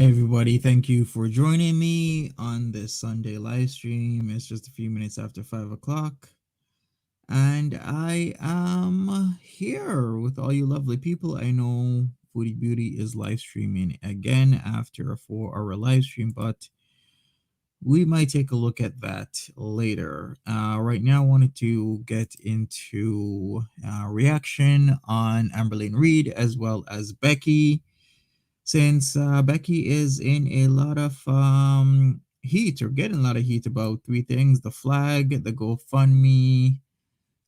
Hey everybody, thank you for joining me on this Sunday live stream. It's just a few minutes after 5 o'clock, and I am here with all you lovely people. I know Foodie Beauty is live streaming again after a 4-hour live stream, but we might take a look at that later. Right now, I wanted to get into reaction on Amberlynn Reid as well as Becky, since Becky is in a lot of heat, or getting a lot of heat about three things: the flag, the GoFundMe,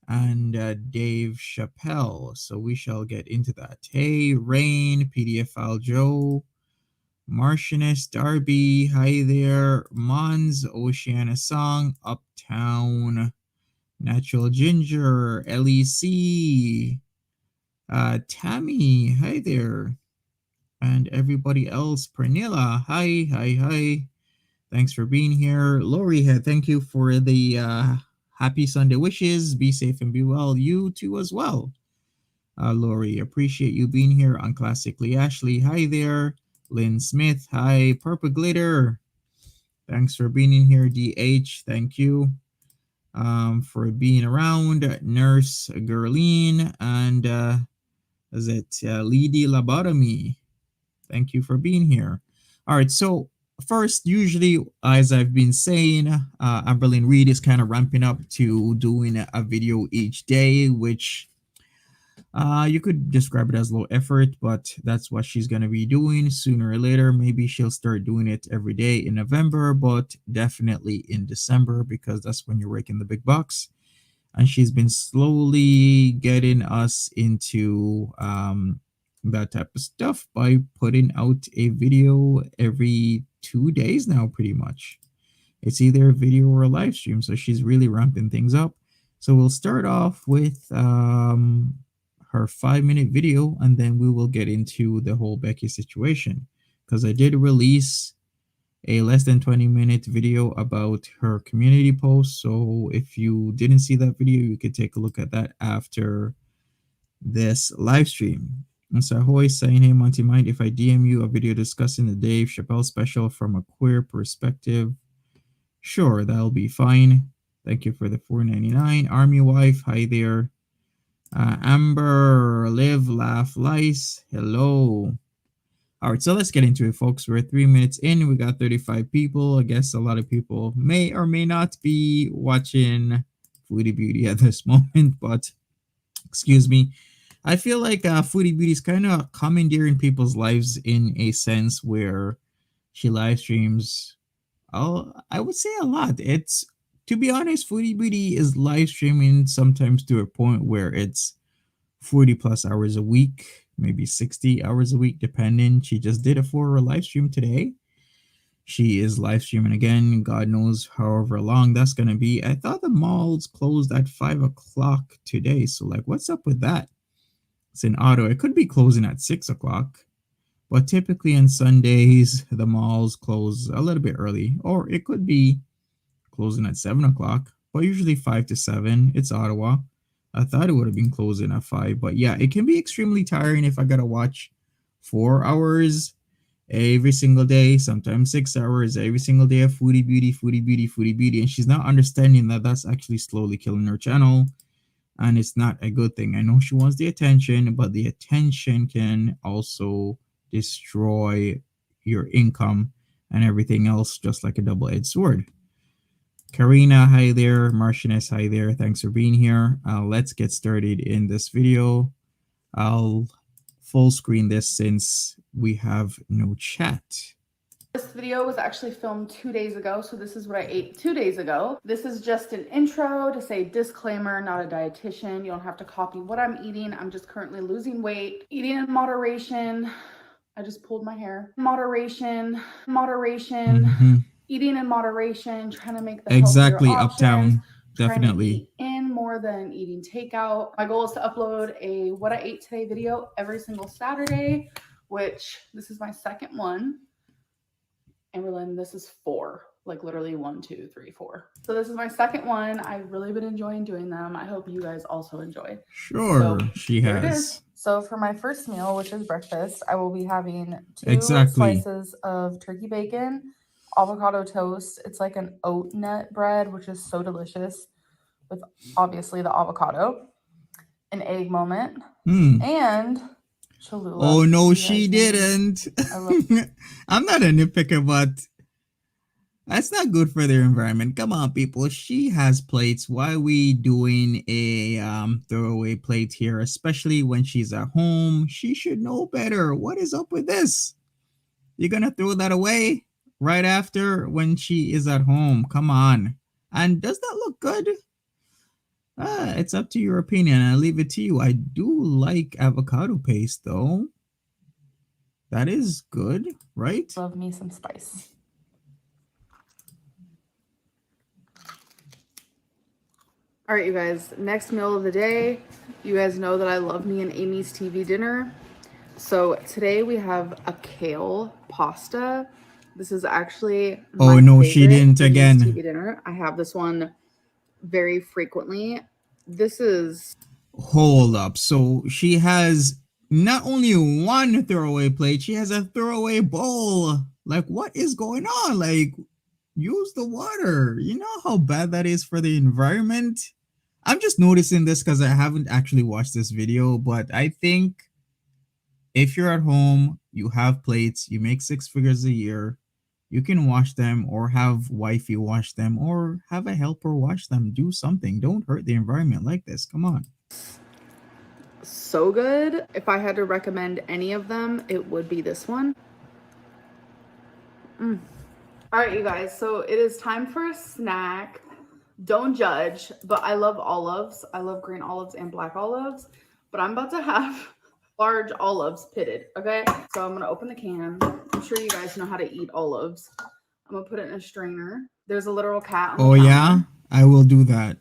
and Dave Chappelle. So we shall get into that. Hey, Rain, PDF File Joe, Martianist, Darby, hi there, Mons, Oceana Song, Uptown, Natural Ginger, LEC, Tammy, hi there, and everybody else. Pernilla, hi. Thanks for being here. Lori, thank you for the happy Sunday wishes. Be safe and be well. You too as well. Lori, appreciate you being here on Classically Ashley. Hi there. Lynn Smith, hi. Purple Glitter, thanks for being in here. DH, thank you for being around. Nurse Gerline, and is it Lady Labotomy? Thank you for being here. All right, so first, usually, as I've been saying, Amberlynn Reid is kind of ramping up to doing a video each day, which you could describe it as low effort, but that's what she's going to be doing sooner or later. Maybe she'll start doing it every day in November, but definitely in December, because that's when you're raking the big bucks. And she's been slowly getting us into that type of stuff by putting out a video every 2 days now, pretty much. It's either a video or a live stream, so she's really ramping things up. So we'll start off with her 5-minute video, and then we will get into the whole Becky situation, because I did release a less than 20-minute video about her community post. So if you didn't see that video, you could take a look at that after this live stream. And so Ahoy saying, hey Monty, mind if I DM you a video discussing the Dave Chappelle special from a queer perspective? Sure, that'll be fine. Thank you for the $4.99. Army Wife, hi there. Amber, Live, Laugh, Lice, hello. All right, so let's get into it, folks. We're 3 minutes in. We got 35 people. I guess a lot of people may or may not be watching Foodie Beauty at this moment, but excuse me. I feel like Foodie Beauty is kind of commandeering people's lives in a sense where she live streams. I would say a lot. It's, to be honest, Foodie Beauty is live streaming sometimes to a point where it's 40 plus hours a week, maybe 60 hours a week, depending. She just did a 4-hour live stream today. She is live streaming again. God knows however long that's going to be. I thought the malls closed at 5 o'clock today. So, like, what's up with that? It's in Ottawa. It could be closing at 6 o'clock. But typically on Sundays, the malls close a little bit early. Or it could be closing at 7 o'clock. But usually 5 to 7. It's Ottawa. I thought it would have been closing at 5. But yeah, it can be extremely tiring if I got to watch 4 hours every single day, sometimes 6 hours every single day of Foodie Beauty. And she's not understanding that that's actually slowly killing her channel. And it's not a good thing. I know she wants the attention, but the attention can also destroy your income and everything else, just like a double-edged sword. Karina, hi there. Martianess, hi there. Thanks for being here. Let's get started in this video. I'll full screen this since we have no chat. This video was actually filmed 2 days ago, so this is what I ate 2 days ago. This is just an intro to say disclaimer, not a dietitian. You don't have to copy what I'm eating. I'm just currently losing weight, eating in moderation. I just pulled my hair. Moderation, eating in moderation, trying to make the exactly healthier options, Uptown, definitely. in more than eating takeout. My goal is to upload a what I ate today video every single Saturday, which this is my second one. Amberlynn, this is 4. Like literally 1, 2, 3, 4. So this is my second one. I've really been enjoying doing them. I hope you guys also enjoy. Sure, so she here it has. is. So for my first meal, which is breakfast, I will be having 2 Exactly. slices of turkey bacon, avocado toast. It's like an oat nut bread, which is so delicious with obviously the avocado, an egg moment, and Cholula. Oh no, You she guys know me. didn't. I love I'm not a nitpicker, but that's not good for their environment. Come on, people. She has plates. Why are we doing a throwaway plate here, especially when she's at home? She should know better. What is up with this? You're gonna throw that away right after when she is at home. Come on. And does that look good? It's up to your opinion. I leave it to you. I do like avocado paste though. That is good, right? Love me some spice. All right, you guys, next meal of the day. You guys know that I love me and Amy's TV dinner. So today we have a kale pasta. This is actually my She didn't again. TV dinner. I have this one very frequently. This is... Hold up. So she has not only one throwaway plate, she has a throwaway bowl. Like, what is going on? Like, use the water. You know how bad that is for the environment? I'm just noticing this because I haven't actually watched this video, but I think if you're at home, you have plates, you make 6 figures a year, you can wash them or have wifey wash them or have a helper wash them. Do something. Don't hurt the environment like this. Come on. So good. If I had to recommend any of them, it would be this one. All right, you guys, so it is time for a snack. Don't judge, but I love olives. I love green olives and black olives, but I'm about to have large olives pitted, okay? So I'm gonna open the can. I'm sure you guys know how to eat olives. I'm gonna put it in a strainer. There's a literal cat on the counter. Yeah? I will do that.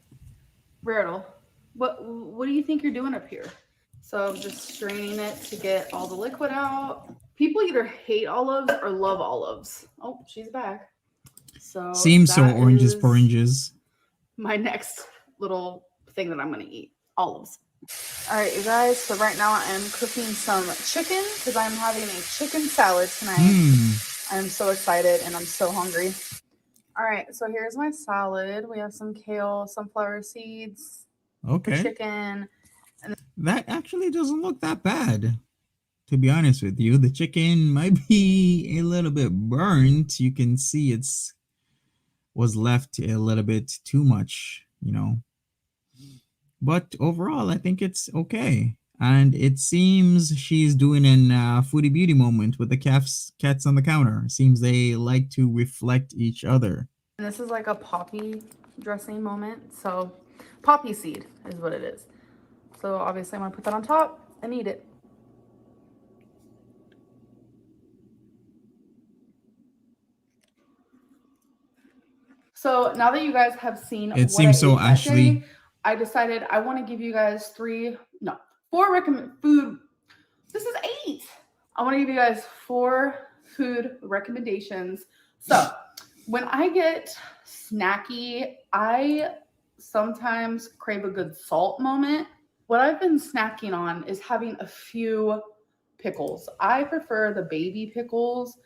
Riddle, what do you think you're doing up here? So I'm just straining it to get all the liquid out. People either hate olives or love olives. Oh, she's back. So seems so oranges poranges. My next little thing that I'm gonna eat, olives. All right, you guys, so right now I am cooking some chicken because I'm having a chicken salad tonight. I'm so excited and I'm so hungry. All right, so here's my salad. We have some kale, sunflower seeds, okay, chicken. And that actually doesn't look that bad, to be honest with you. The chicken might be a little bit burnt. You can see it's was left a little bit too much, you know. But overall, I think it's okay. And it seems she's doing an foodie beauty moment with the cats on the counter. Seems they like to reflect each other. And this is like a poppy dressing moment. So poppy seed is what it is. So obviously I'm gonna put that on top and eat it. So now that you guys have seen it seems so Ashley day, I decided I want to give you guys 4 recommend food. This is 8. I want to give you guys 4 food recommendations. So when I get snacky, I sometimes crave a good salt moment. What I've been snacking on is having a few pickles. I prefer the baby pickles.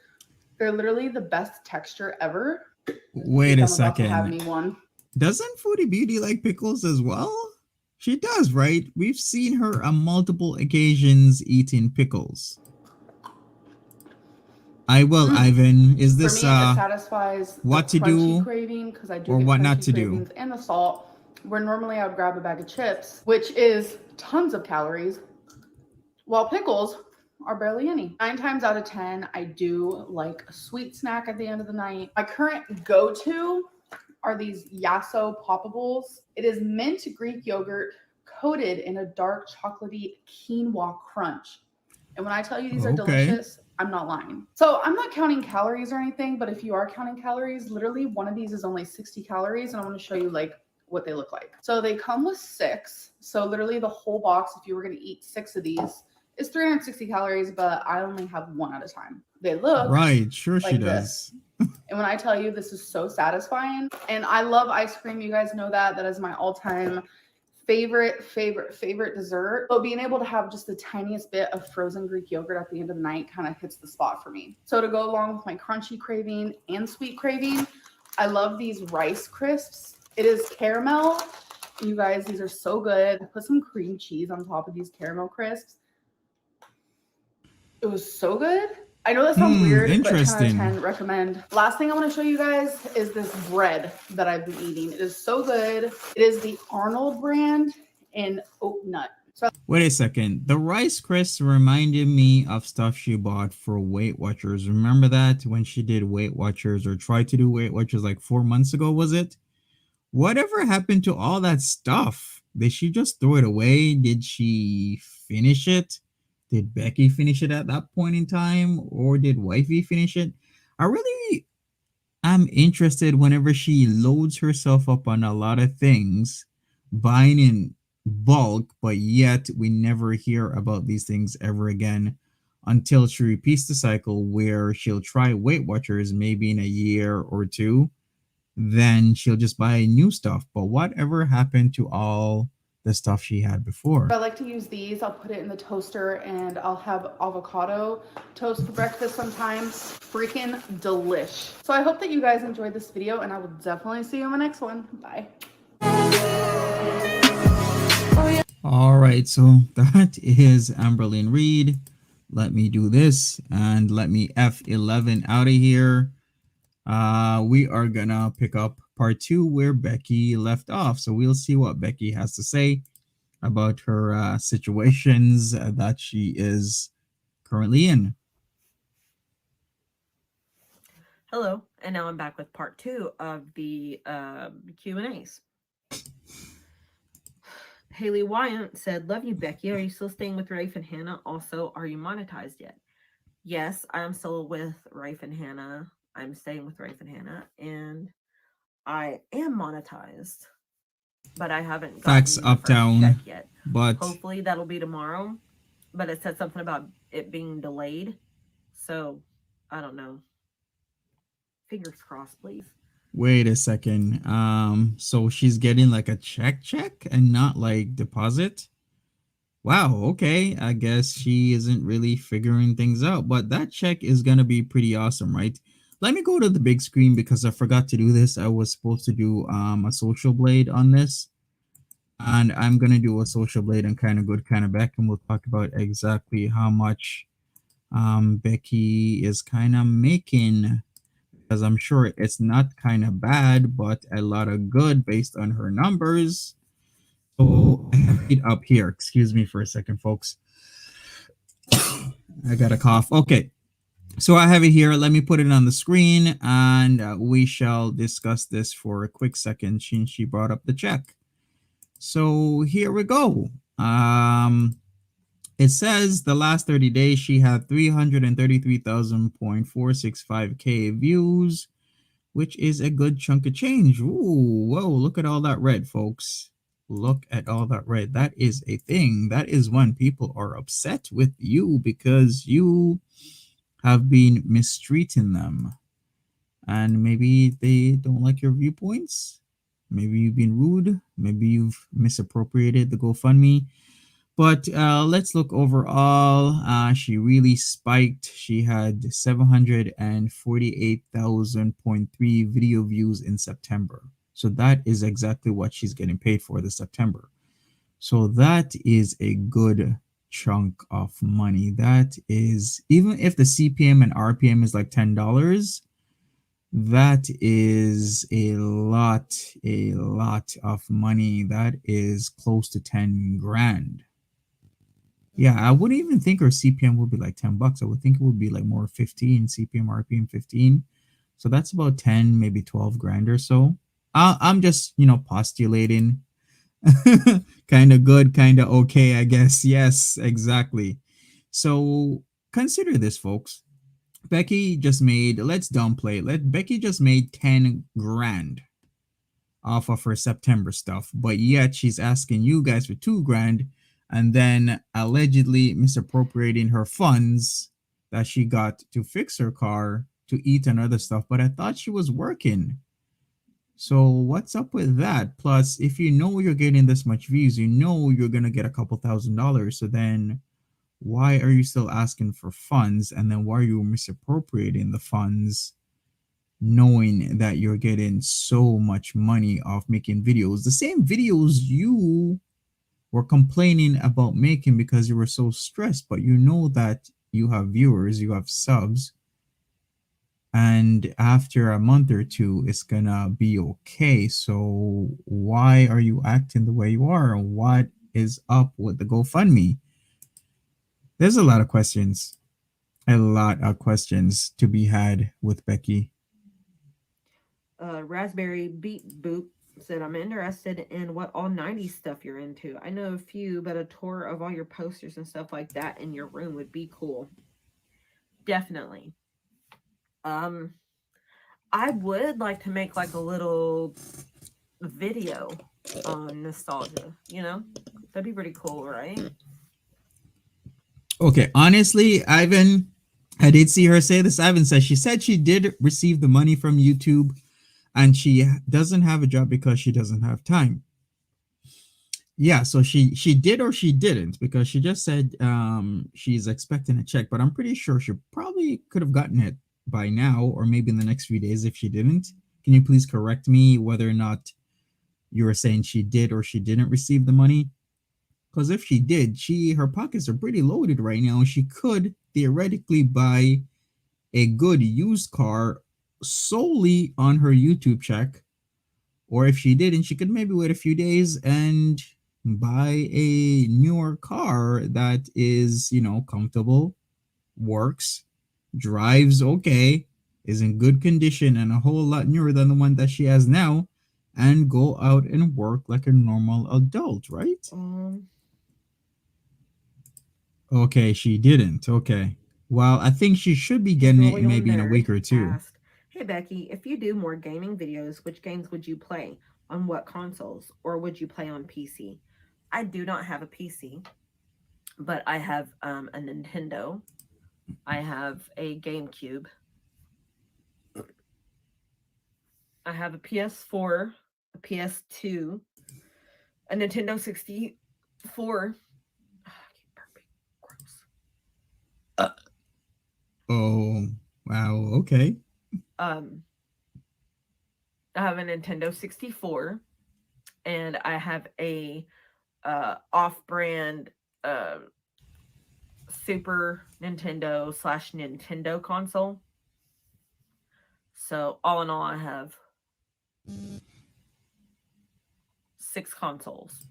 They're literally the best texture ever. Wait a second. Doesn't Foodie Beauty like pickles as well? She does, right? We've seen her on multiple occasions eating pickles. Ivan, is this for me, it satisfies what to do craving because I do or get what not to do, and the salt. Where normally I would grab a bag of chips, which is tons of calories, while pickles are barely any. 9 times out of 10, I do like a sweet snack at the end of the night. My current go-to are these Yasso poppables. It is mint Greek yogurt coated in a dark chocolatey quinoa crunch. And when I tell you these are delicious, I'm not lying. So I'm not counting calories or anything, but if you are counting calories, literally one of these is only 60 calories. And I want to show you like what they look like. So they come with 6. So literally the whole box, if you were going to eat 6 of these, is 360 calories, but I only have 1 at a time. They look right. Sure, like she does. And when I tell you this is so satisfying, and I love ice cream, you guys know that. That is my all-time favorite dessert. So being able to have just the tiniest bit of frozen Greek yogurt at the end of the night kind of hits the spot for me. So to go along with my crunchy craving and sweet craving, I love these rice crisps. It is caramel. You guys, these are so good. I put some cream cheese on top of these caramel crisps. It was so good. I know that sounds weird, but 10 out of 10 recommend. Last thing I want to show you guys is this bread that I've been eating. It is so good. It is the Arnold brand in oat nut. So wait a second. The Rice Crisps reminded me of stuff she bought for Weight Watchers. Remember that when she did Weight Watchers or tried to do Weight Watchers like 4 months ago, was it? Whatever happened to all that stuff? Did she just throw it away? Did she finish it? Did Becky finish it at that point in time? Or did Wifey finish it? I really am interested whenever she loads herself up on a lot of things, buying in bulk, but yet we never hear about these things ever again until she repeats the cycle where she'll try Weight Watchers maybe in a year or two, then she'll just buy new stuff. But whatever happened to all the stuff she had before? I like to use these. I'll put it in the toaster and I'll have avocado toast for breakfast sometimes. Freaking delish. So I hope that you guys enjoyed this video and I will definitely see you in the next one. Bye. All right, so that is Amberlyn Reed. Let me do this and let me F11 out of here. We are gonna pick up part 2 where Becky left off. So we'll see what Becky has to say about her situations that she is currently in. Hello, and now I'm back with part 2 of the Q&As. Haley Wyant said, "Love you, Becky. Are you still staying with Rafe and Hannah? Also, are you monetized yet?" Yes, I am still with Rafe and Hannah. I'm staying with Rafe and Hannah, and I am monetized, but I haven't gotten Facts Uptown check yet. But hopefully that'll be tomorrow. But it said something about it being delayed, so I don't know. Fingers crossed, please. Wait a second. So she's getting like a check and not like deposit? Wow, okay. I guess she isn't really figuring things out, but that check is gonna be pretty awesome, right? Let me go to the big screen because I forgot to do this. I was supposed to do a social blade on this. And I'm gonna do a social blade on Kinda Good Kinda Beck, and we'll talk about exactly how much Becky is kind of making, because I'm sure it's not kind of bad, but a lot of good based on her numbers. So I have it up here. Excuse me for a second, folks. I got a cough. Okay. So I have it here. Let me put it on the screen, and we shall discuss this for a quick second since she brought up the check. So here we go. It says the last 30 days she had 333,465K views, which is a good chunk of change. Ooh, whoa, look at all that red, folks. Look at all that red. That is a thing. That is when people are upset with you because you have been mistreating them. And maybe they don't like your viewpoints. Maybe you've been rude. Maybe you've misappropriated the GoFundMe. But let's look overall. She really spiked. She had 748,000.3 video views in September. So that is exactly what she's getting paid for this September. So that is a good chunk of money. That is, even if the CPM and RPM is like $10, that is a lot of money. That is close to 10 grand. Yeah, I wouldn't even think her CPM would be like $10. I would think it would be like more 15 CPM, RPM 15. So that's about 10, maybe 12 grand or so. I'm just, postulating. Kind of good, kind of okay, I guess. Yes, exactly. So consider this, folks. Becky just made, let's downplay it. Becky just made 10 grand off of her September stuff, but yet she's asking you guys for 2 grand and then allegedly misappropriating her funds that she got to fix her car to eat and other stuff, but I thought she was working. So what's up with that? Plus, if you know you're getting this much views, you know you're gonna get a couple $1,000s. So then why are you still asking for funds? And then why are you misappropriating the funds knowing that you're getting so much money off making videos? The same videos you were complaining about making because you were so stressed, but you know that you have viewers, you have subs, and after a month or two it's gonna be okay. So why are you acting the way you are? What is up with the GoFundMe? There's a lot of questions to be had with Becky. Raspberry Beat Boop said, I'm interested in what all 90s stuff you're into. I know a few, but a tour of all your posters and stuff like that in your room would be cool. Definitely. I would like to make like a little video on nostalgia, you know? That'd be pretty cool, right? Okay, honestly, Ivan, I did see her say this. Ivan says she said she did receive the money from YouTube and she doesn't have a job because she doesn't have time. Yeah, so she did or she didn't, because she just said she's expecting a check, but I'm pretty sure she probably could have gotten it by now or maybe in the next few days if she didn't. Can you please correct me whether or not you were saying she did or she didn't receive the money? Because if she did, her pockets are pretty loaded right now. She could theoretically buy a good used car solely on her YouTube check. Or if she didn't, she could maybe wait a few days and buy a newer car that is, comfortable, works, drives okay, is in good condition, and a whole lot newer than the one that she has now, and go out and work like a normal adult, right? Okay, she didn't. Okay. Well, I think she should be getting it maybe in a week or two. Asked, hey Becky, if you do more gaming videos, which games would you play? On what consoles? Or would you play on PC? I do not have a PC, but I have a Nintendo. I have a GameCube. I have a PS4, a PS2, a Nintendo 64. Oh, wow. Okay. I have a Nintendo 64 and I have a off-brand Super Nintendo / Nintendo console. So all in all, I have 6 consoles.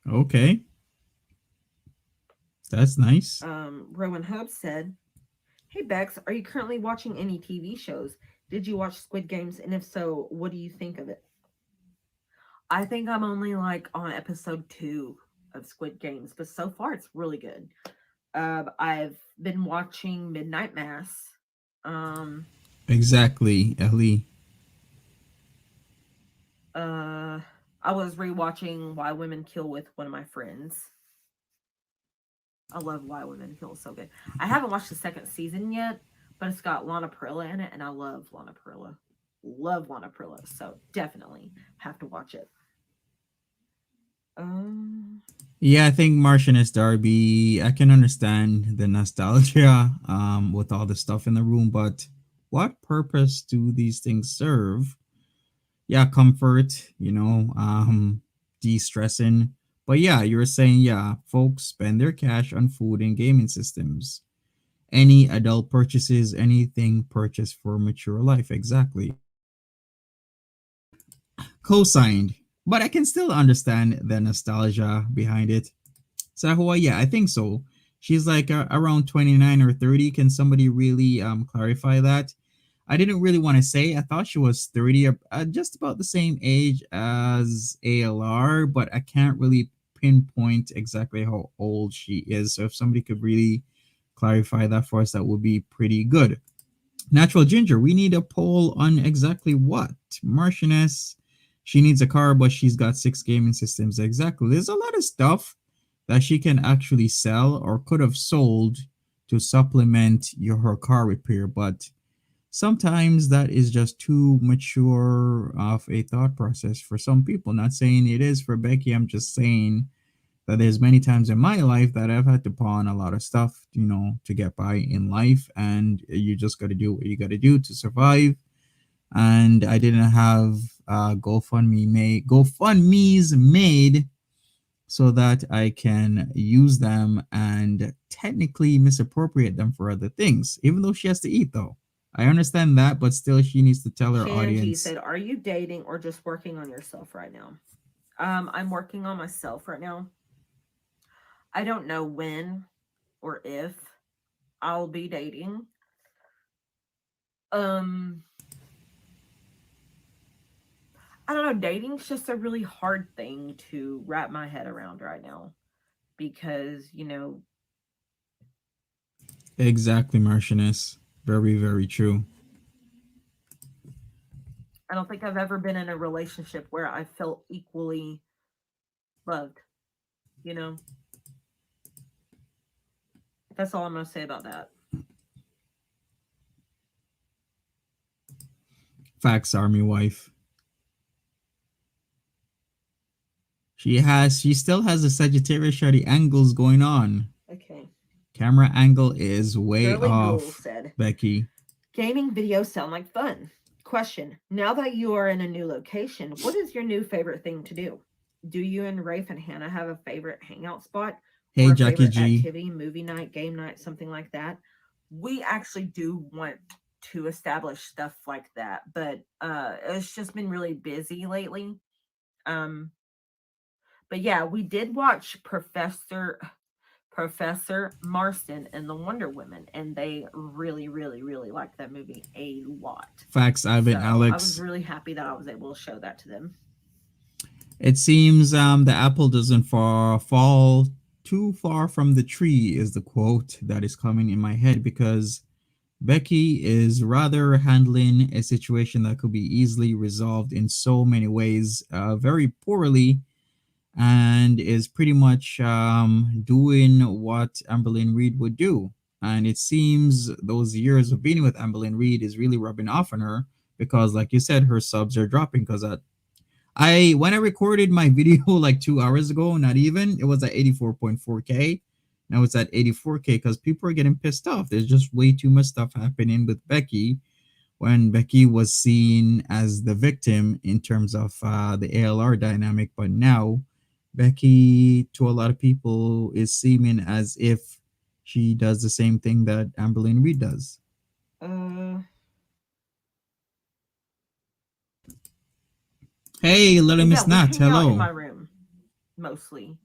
Okay. That's nice. Rowan Hope said, hey Bex, are you currently watching any TV shows? Did you watch Squid Games? And if so, what do you think of it? I think I'm only like on episode 2 of Squid Games, but so far it's really good. I've been watching Midnight Mass. Exactly, Ellie. I was rewatching Why Women Kill with one of my friends. I love Why Women Kill, so good. I haven't watched the second season yet, but it's got Lana Parrilla in it, and I love Lana Parrilla. Love Lana Parrilla, so definitely have to watch it. Yeah, I think Marchioness Darby, I can understand the nostalgia with all the stuff in the room, but what purpose do these things serve? Yeah, comfort, de-stressing. But yeah, you were saying, yeah, folks spend their cash on food and gaming systems. Any adult purchases, anything purchased for mature life. Exactly. Co-signed. But I can still understand the nostalgia behind it. Sahua, yeah, I think so. She's like around 29 or 30. Can somebody really clarify that? I didn't really want to say. I thought she was 30, just about the same age as ALR, but I can't really pinpoint exactly how old she is. So if somebody could really clarify that for us, that would be pretty good. Natural Ginger, we need a poll on exactly what? Marchioness, she needs a car, but she's got 6 gaming systems. Exactly. There's a lot of stuff that she can actually sell or could have sold to supplement her car repair, but sometimes that is just too mature of a thought process for some people. Not saying it is for Becky. I'm just saying that there's many times in my life that I've had to pawn a lot of stuff, to get by in life, and you just got to do what you got to do to survive. And I didn't have GoFundMe's made so that I can use them and technically misappropriate them for other things, even though she has to eat, though. I understand that, but still, she needs to tell her Shanji audience. said, "Are you dating or just working on yourself right now?" I'm working on myself right now. I don't know when or if I'll be dating. Um, I don't know. Dating's just a really hard thing to wrap my head around right now because, Exactly, Martianess. Very, very true. I don't think I've ever been in a relationship where I felt equally loved, you know? That's all I'm going to say about that. Facts, Army wife. She still has the Sagittarius shawty angles going on. Okay. Camera angle is way Girly off, Ghoul said, Becky. gaming videos sound like fun. Question, now that you are in a new location, what is your new favorite thing to do? Do you and Rafe and Hannah have a favorite hangout spot? Hey, or a Jackie favorite G. activity, movie night, game night, something like that? We actually do want to establish stuff like that, but it's just been really busy lately. But yeah, we did watch Professor Marston and the Wonder Women, and they really, really, really liked that movie a lot. Facts, Ivan, so Alex. I was really happy that I was able to show that to them. It seems the apple doesn't fall too far from the tree is the quote that is coming in my head, because Becky is rather handling a situation that could be easily resolved in so many ways very poorly, and is pretty much doing what Amberlynn Reed would do. And it seems those years of being with Amberlynn Reed is really rubbing off on her, because, like you said, her subs are dropping. Because when I recorded my video like 2 hours ago, not even, it was at 84.4K. Now it's at 84K because people are getting pissed off. There's just way too much stuff happening with Becky, when Becky was seen as the victim in terms of the ALR dynamic. But now Becky, to a lot of people, is seeming as if she does the same thing that Amberlynn Reed does. Hey, Little Miss Nat, we hang out in hello. my room, mostly.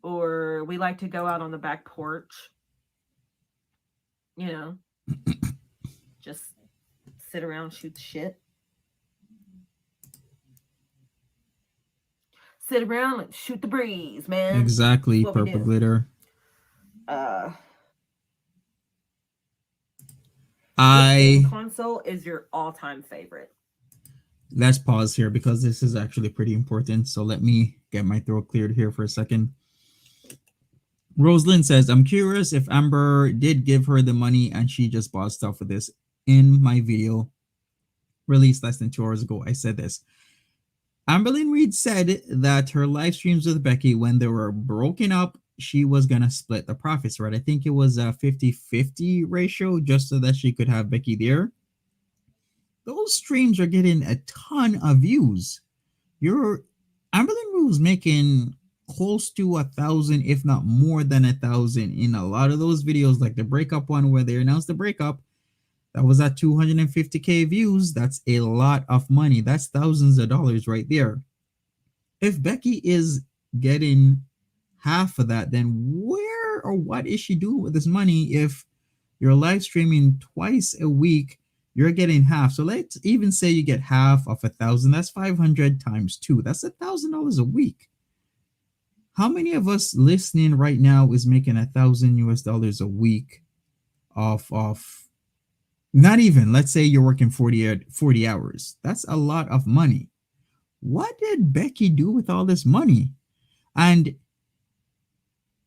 Or we like to go out on the back porch. Just sit around, shoot the shit. Sit around and shoot the breeze, man. Exactly, Purple Glitter. Which game console is your all-time favorite? Let's pause here because this is actually pretty important. So let me get my throat cleared here for a second. Rosalind says, I'm curious if Amber did give her the money and she just bought stuff for this. In my video released less than 2 hours ago, I said this. Amberlynn Reed said that her live streams with Becky, when they were broken up, she was going to split the profits, right? I think it was a 50-50 ratio just so that she could have Becky there. Those streams are getting a ton of views. Amberlynn Reed was making close to 1,000, if not more than 1,000 in a lot of those videos, like the breakup one where they announced the breakup. That was at 250K views. That's a lot of money. That's thousands of dollars right there. If Becky is getting half of that, then where or what is she doing with this money? If you're live streaming twice a week, you're getting half. So let's even say you get half of 1,000. That's 500 times 2. That's $1,000 a week. How many of us listening right now is making $1,000 a week off not even, let's say you're working 40 hours. That's a lot of money. What did Becky do with all this money? And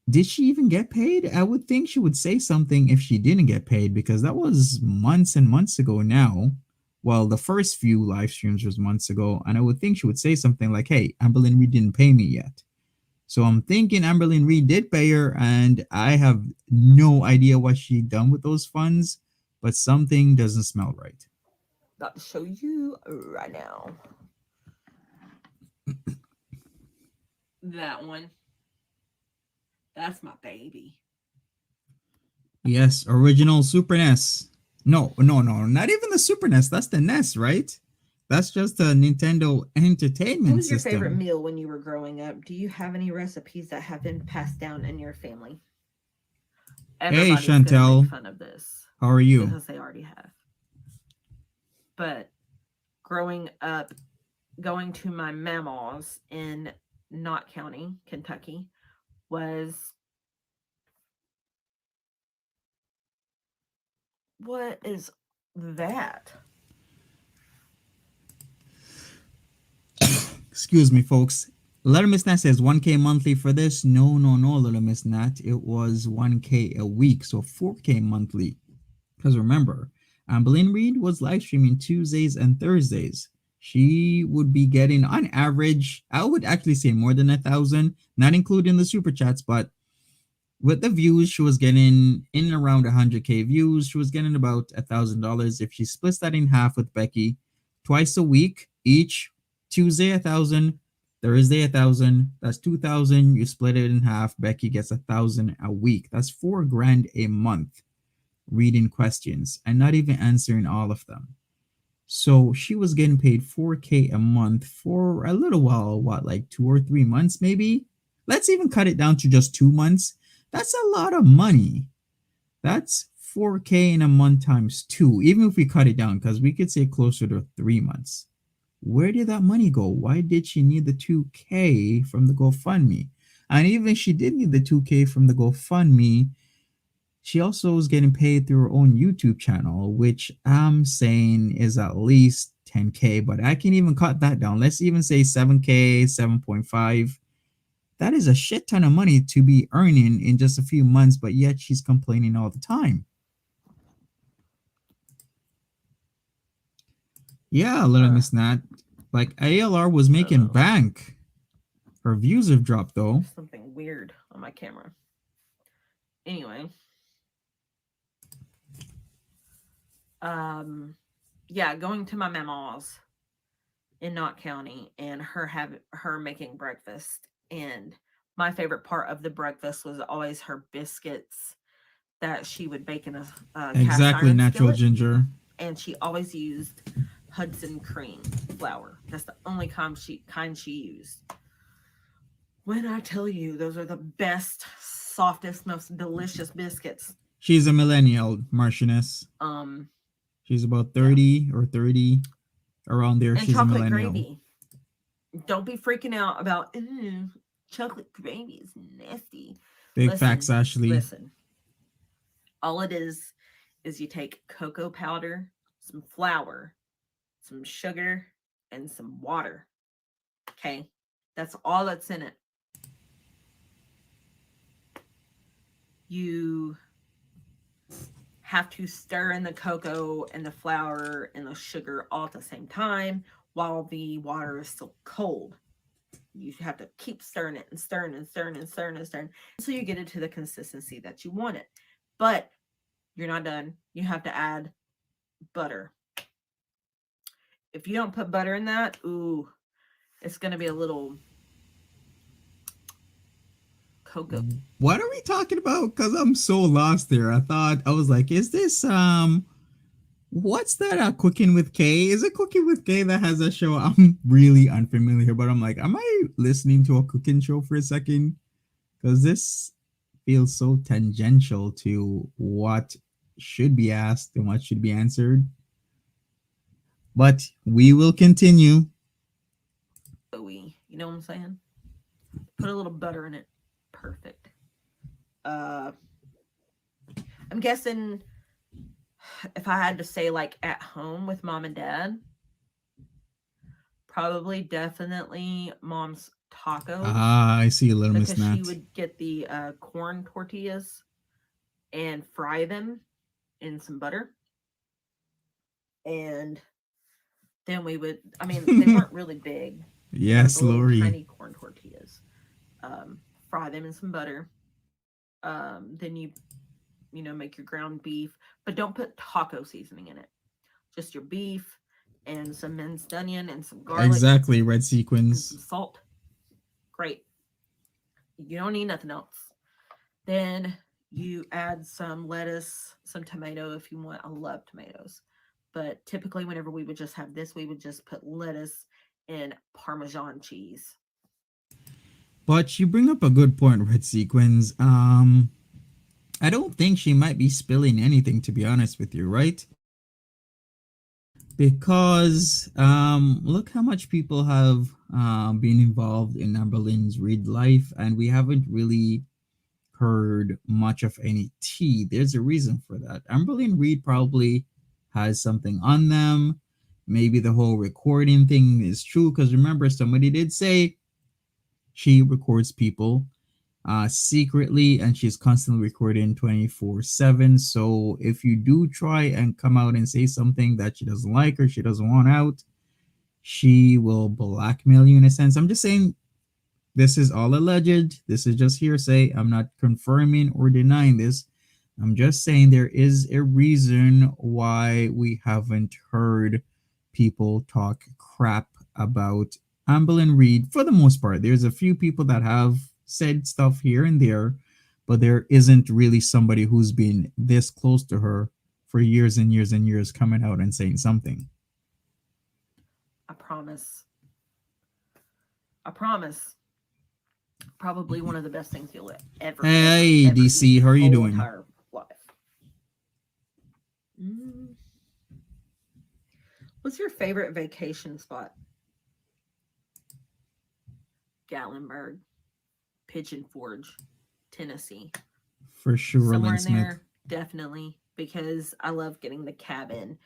Did she even get paid? I would think she would say something if she didn't get paid, because that was months and months ago now. Well, the first few live streams was months ago, and I would think she would say something like, "Hey, Amberlyn Reed didn't pay me yet." So I'm thinking Amberlyn Reed did pay her, and I have no idea what she done with those funds, but something doesn't smell right. About to show you right now. That one. That's my baby. Yes, original Super NES. No, not even the Super NES. That's the NES, right? That's just a Nintendo What Entertainment was your System. favorite meal when you were growing up? Do you have any recipes that have been passed down in your family? Everybody's gonna Chantel. make fun of this How are you? because they already have. But growing up, going to my mama's in Knott County, Kentucky, was what is that? Excuse me, folks. Little Miss Nat says 1K monthly for this. No, Little Miss Nat. It was 1K a week, so 4K monthly. Because remember, Amberlyn Reed was live streaming Tuesdays and Thursdays. She would be getting, on average, I would actually say more than 1,000, not including the super chats, but with the views, she was getting in and around 100K views. She was getting about $1,000. If she splits that in half with Becky, twice a week, each Tuesday 1,000, Thursday 1,000. That's 2,000. You split it in half. Becky gets 1,000 a week. That's $4,000 a month reading questions and not even answering all of them. So she was getting paid 4K a month for a little while, what, like 2 or 3 months maybe? Let's even cut it down to just 2 months. That's a lot of money. That's 4K in a month times 2, even if we cut it down, because we could say closer to 3 months. Where did that money go? Why did she need the 2K from the GoFundMe? And even if she did need the 2K from the GoFundMe, she also is getting paid through her own YouTube channel, which I'm saying is at least 10K, but I can even cut that down. Let's even say 7K, 7.5. That is a shit ton of money to be earning in just a few months, but yet she's complaining all the time. Yeah, Little Miss Nat. Like, ALR was making bank. Her views have dropped, though. There's something weird on my camera. Anyway. Yeah, going to my mama's in Knott County and her making breakfast. And my favorite part of the breakfast was always her biscuits that she would bake in a exactly, natural skillet. ginger. And she always used Hudson cream flour. That's the only kind she used. When I tell you, those are the best, softest, most delicious biscuits. She's a millennial, Marchioness. She's about 30 or 30, around there. And she's chocolate a millennial. gravy. Don't be freaking out about chocolate gravy is nasty. Big facts, Ashley. Listen. All it is you take cocoa powder, some flour, some sugar, and some water. Okay? That's all that's in it. You have to stir in the cocoa and the flour and the sugar all at the same time while the water is still cold. You have to keep stirring it and stirring and stirring and stirring and stirring until you get it to the consistency that you want it. But you're not done. You have to add butter. If you don't put butter in that, ooh, it's going to be a little cocoa. What are we talking about? Because I'm so lost there. I was like, is this what's that Cooking with Kay? Is it Cooking with Kay that has a show? I'm really unfamiliar, but I'm like, am I listening to a cooking show for a second? Because this feels so tangential to what should be asked and what should be answered. But we will continue. You know what I'm saying? Put a little butter in it. Perfect. I'm guessing if I had to say like at home with mom and dad, probably definitely mom's tacos I see a little Miss because she Nat. would get the corn tortillas and fry them in some butter. And then we would, I mean, they weren't really big. They were Yes, the little Lori. tiny corn tortillas. Fry them in some butter. Then make your ground beef, but don't put taco seasoning in it. Just your beef and some minced onion and some garlic Exactly, red and some sequins. salt. Great. You don't need nothing else. Then you add some lettuce, some tomato if you want. I love tomatoes. But typically, whenever we would just have this, we would just put lettuce and Parmesan cheese. But you bring up a good point, red sequins. I don't think she might be spilling anything, to be honest with you, right? Because look how much people have been involved in Amberlynn's Reed life, and we haven't really heard much of any tea. There's a reason for that. Amberlynn Reed probably has something on them. Maybe the whole recording thing is true, because remember, somebody did say she records people secretly, and she's constantly recording 24/7. So if you do try and come out and say something that she doesn't like or she doesn't want out, she will blackmail you in a sense. I'm just saying, this is all alleged. This is just hearsay. I'm not confirming or denying this. I'm just saying there is a reason why we haven't heard people talk crap about Amberlynn Reed for the most part. There's a few people that have said stuff here and there, but there isn't really somebody who's been this close to her for years and years and years coming out and saying something. I promise. I promise. Probably one of the best things you'll ever. Hey, ever DC, eat how are you whole doing? Entire life. What's your favorite vacation spot? Gatlinburg, Pigeon Forge, Tennessee. For sure, Somewhere Lynn in Smith. there, definitely, because I love getting the cabin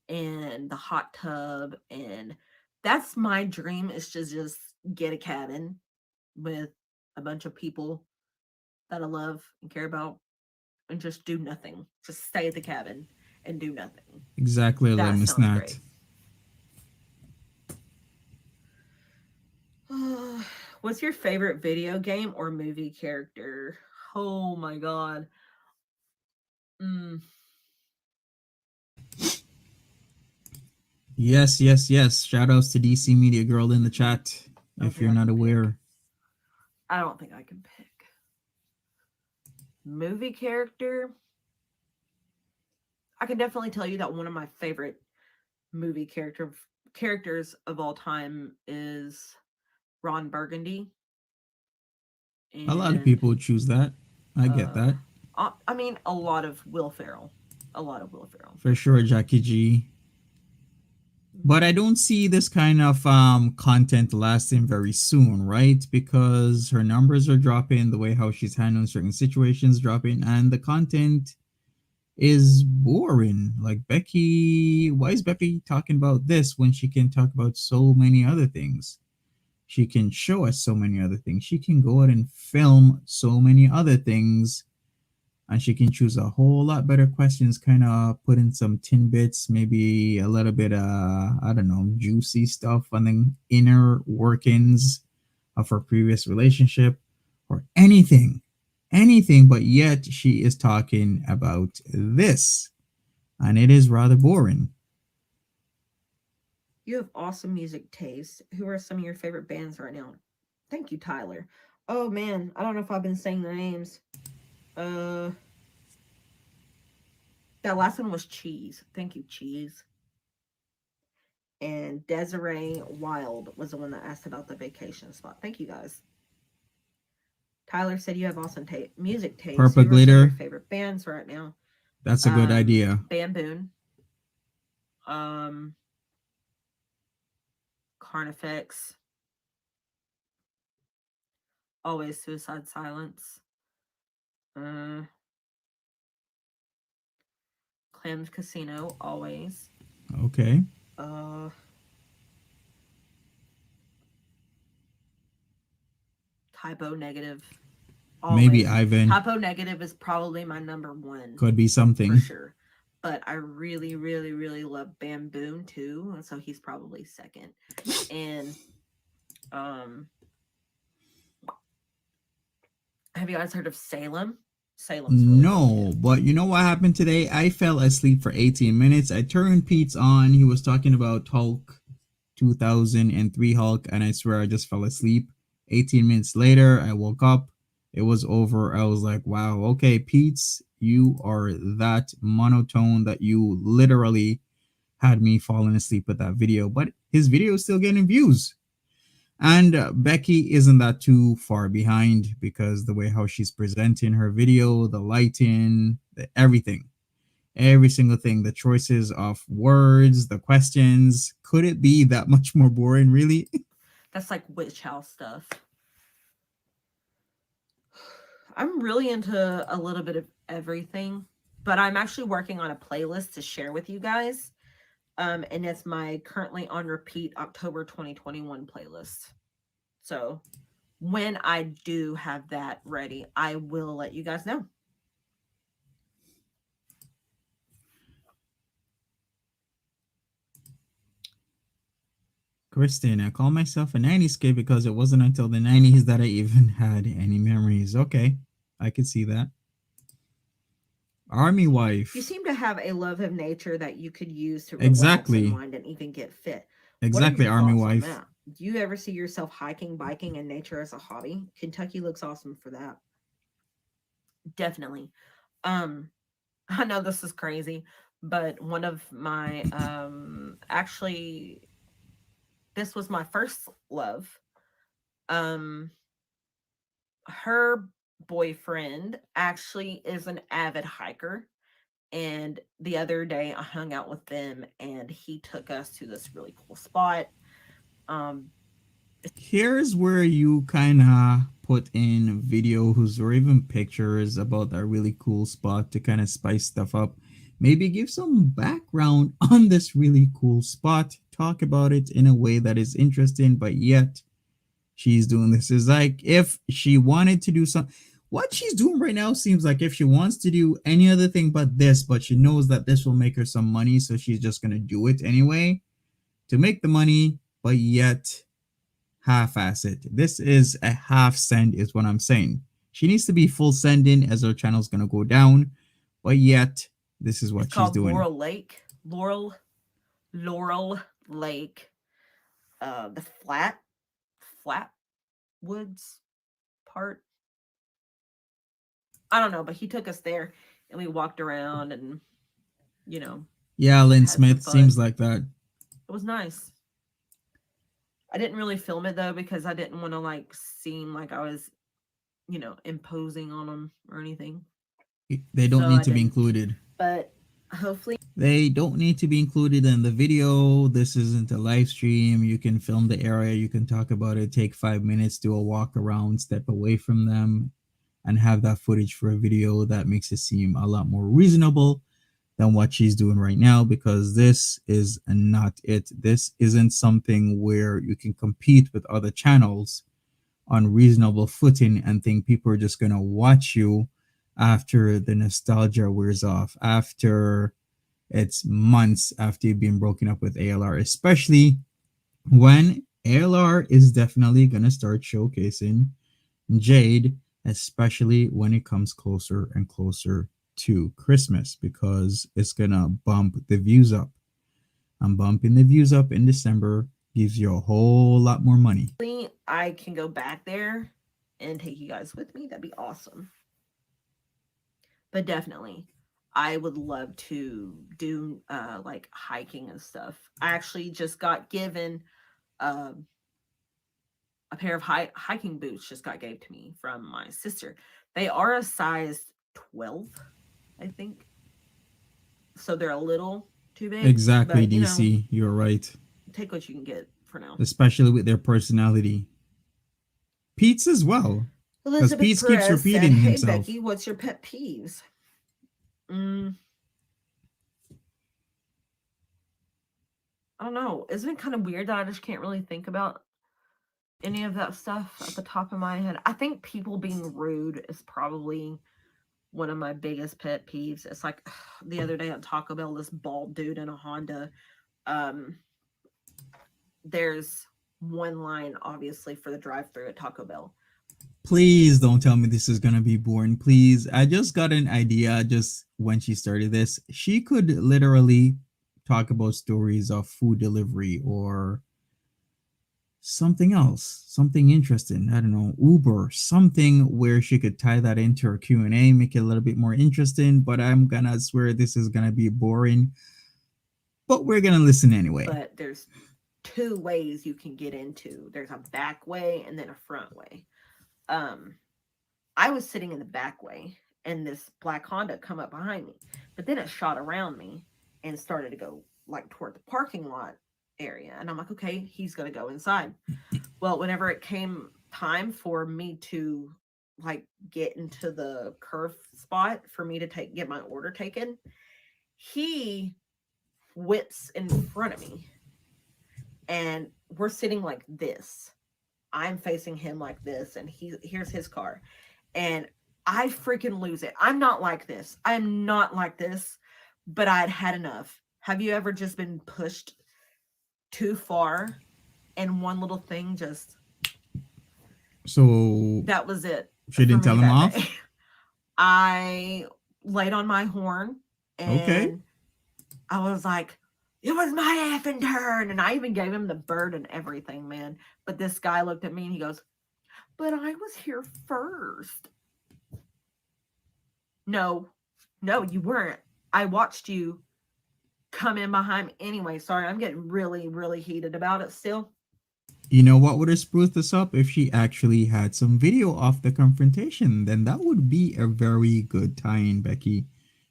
and the hot tub, and that's my dream, is to just get a cabin with a bunch of people that I love and care about and just do nothing. Just stay at the cabin and do nothing. Exactly, That Miss sounds Nat. great. What's your favorite video game or movie character? Oh my god. Yes, yes, yes. Shout outs to DC Media Girl in the chat if you're not aware. I don't think I can pick. Movie character? I can definitely tell you that one of my favorite movie characters of all time is Ron Burgundy. A lot of people choose that. I get that. I mean, a lot of Will Ferrell. For sure, Jackie G. But I don't see this kind of content lasting very soon, right? Because her numbers are dropping, the way how she's handling certain situations dropping, and the content is boring. Like, Becky, why is Becky talking about this when she can talk about so many other things? She can show us so many other things. She can go out and film so many other things, and she can choose a whole lot better questions, kind of put in some tidbits, maybe a little bit I don't know, juicy stuff on the inner workings of her previous relationship, or anything, but yet she is talking about this, and it is rather boring. You have awesome music taste. Who are some of your favorite bands right now? Thank you, Tyler. Oh man, I don't know if I've been saying their names. That last one was Cheese. Thank you, Cheese. And Desiree Wild was the one that asked about the vacation spot. Thank you, guys. Tyler said you have awesome music taste. Purple Who Glitter. Are your favorite bands right now? That's a good idea. Bamboon. Carnifex. Always Suicide Silence. Clams Casino, always. Okay. Typo negative. Maybe Always. Ivan. Typo negative is probably my number one. Could be For something. sure. But I really, really, really love Bamboon too. And so he's probably second. And have you guys heard of Salem? Salem's really good No, too. but you know what happened today? I fell asleep for 18 minutes. I turned Pete's on. He was talking about Hulk 2003 Hulk, and I swear I just fell asleep. 18 minutes later, I woke up. It was over. I was like, wow, okay, Pete's, you are that monotone that you literally had me falling asleep with that video. But his video is still getting views. And Becky isn't that too far behind because the way how she's presenting her video, the lighting, everything, every single thing, the choices of words, the questions. Could it be that much more boring, really? That's like witch house stuff. I'm really into a little bit of everything, but I'm actually working on a playlist to share with you guys. And it's my currently on repeat October 2021 playlist. So when I do have that ready, I will let you guys know. Kristen, I call myself a 90s kid because it wasn't until the 90s that I even had any memories. Okay, I could see that. Army wife. You seem to have a love of nature that you could use to relax, Exactly. unwind, and even get fit. Exactly, What are your Army thoughts on wife. that? Do you ever see yourself hiking, biking, and nature as a hobby? Kentucky looks awesome for that. Definitely. I know this is crazy, but one of my actually this was my first love. Um her boyfriend actually is an avid hiker, and the other day I hung out with them and he took us to this really cool spot. Um Here's where you kind of put in videos or even pictures about a really cool spot to kind of spice stuff up. Maybe give some background on this really cool spot. Talk about it in a way that is interesting, but yet she's doing this. Is like if she wanted to do some. What she's doing right now seems like if she wants to do any other thing but this, but she knows that this will make her some money, so she's just gonna do it anyway to make the money, but yet half-ass it. This is a half send is what I'm saying. She needs to be full sending as her channel's gonna go down, but yet this is it's what she's called doing. Laurel Lake. Laurel Lake. The flat woods part. I don't know, but he took us there and we walked around and, you know, Yeah, Lynn had some Smith fun. seems like that. It was nice. I didn't really film it though because I didn't want to like seem like I was, imposing on them or anything. They don't So need I to be didn't. included. But hopefully They don't need to be included in the video. This isn't a live stream. You can film the area, you can talk about it, take 5 minutes, do a walk around, step away from them, and have that footage for a video that makes it seem a lot more reasonable than what she's doing right now, because this is not it. This isn't something where you can compete with other channels on reasonable footing and think people are just going to watch you after the nostalgia wears off, after it's months after you've been broken up with ALR, especially when ALR is definitely going to start showcasing Jade, especially when it comes closer and closer to Christmas, because it's going to bump the views up. And bumping the views up in December gives you a whole lot more money. I can go back there and take you guys with me. That'd be awesome. But definitely, I would love to do like hiking and stuff. I actually just got given a pair of hiking boots just got gave to me from my sister. They are a size 12, I think. So they're a little too big. Exactly, But, DC. You're right. take what you can get for now. Especially with their personality. Pete's as well. Because Elizabeth Pete keeps Perez repeating said, "Hey himself. Becky, what's your pet peeves?" I don't know. Isn't it kind of weird that I just can't really think about any of that stuff at the top of my head. I think people being rude is probably one of my biggest pet peeves. It's like the other day at Taco Bell, this bald dude in a Honda. Um, there's one line, obviously, for the drive-through at Taco Bell. Please don't tell me this is gonna be boring. Please, I just got an idea just when she started this. She could literally talk about stories of food delivery or something else, something interesting. I don't know, Uber, something where she could tie that into her Q&A, make it a little bit more interesting. But I'm gonna swear this is gonna be boring. But we're gonna listen anyway. But there's two ways you can get into. There's a back way and then a front way. I was sitting in the back way and this black Honda come up behind me, but then it shot around me and started to go like toward the parking lot area. And I'm like, okay, he's going to go inside. Well, whenever it came time for me to like get into the curve spot for me to get my order taken, he whips in front of me and we're sitting like this. I'm facing him like this, and here's his car. And I freaking lose it. I'm not like this. I'm not like this, but I'd had enough. Have you ever just been pushed too far and one little thing just... So that was it. She didn't tell him off? Day. I laid on my horn and okay. I was like, it was my effing turn. And I even gave him the bird and everything, man. But this guy looked at me and he goes, but I was here first. No, you weren't. I watched you come in behind me. Anyway, sorry, I'm getting really, really heated about it still. You know what would have spruced this up if she actually had some video of the confrontation? Then that would be a very good tie-in, Becky.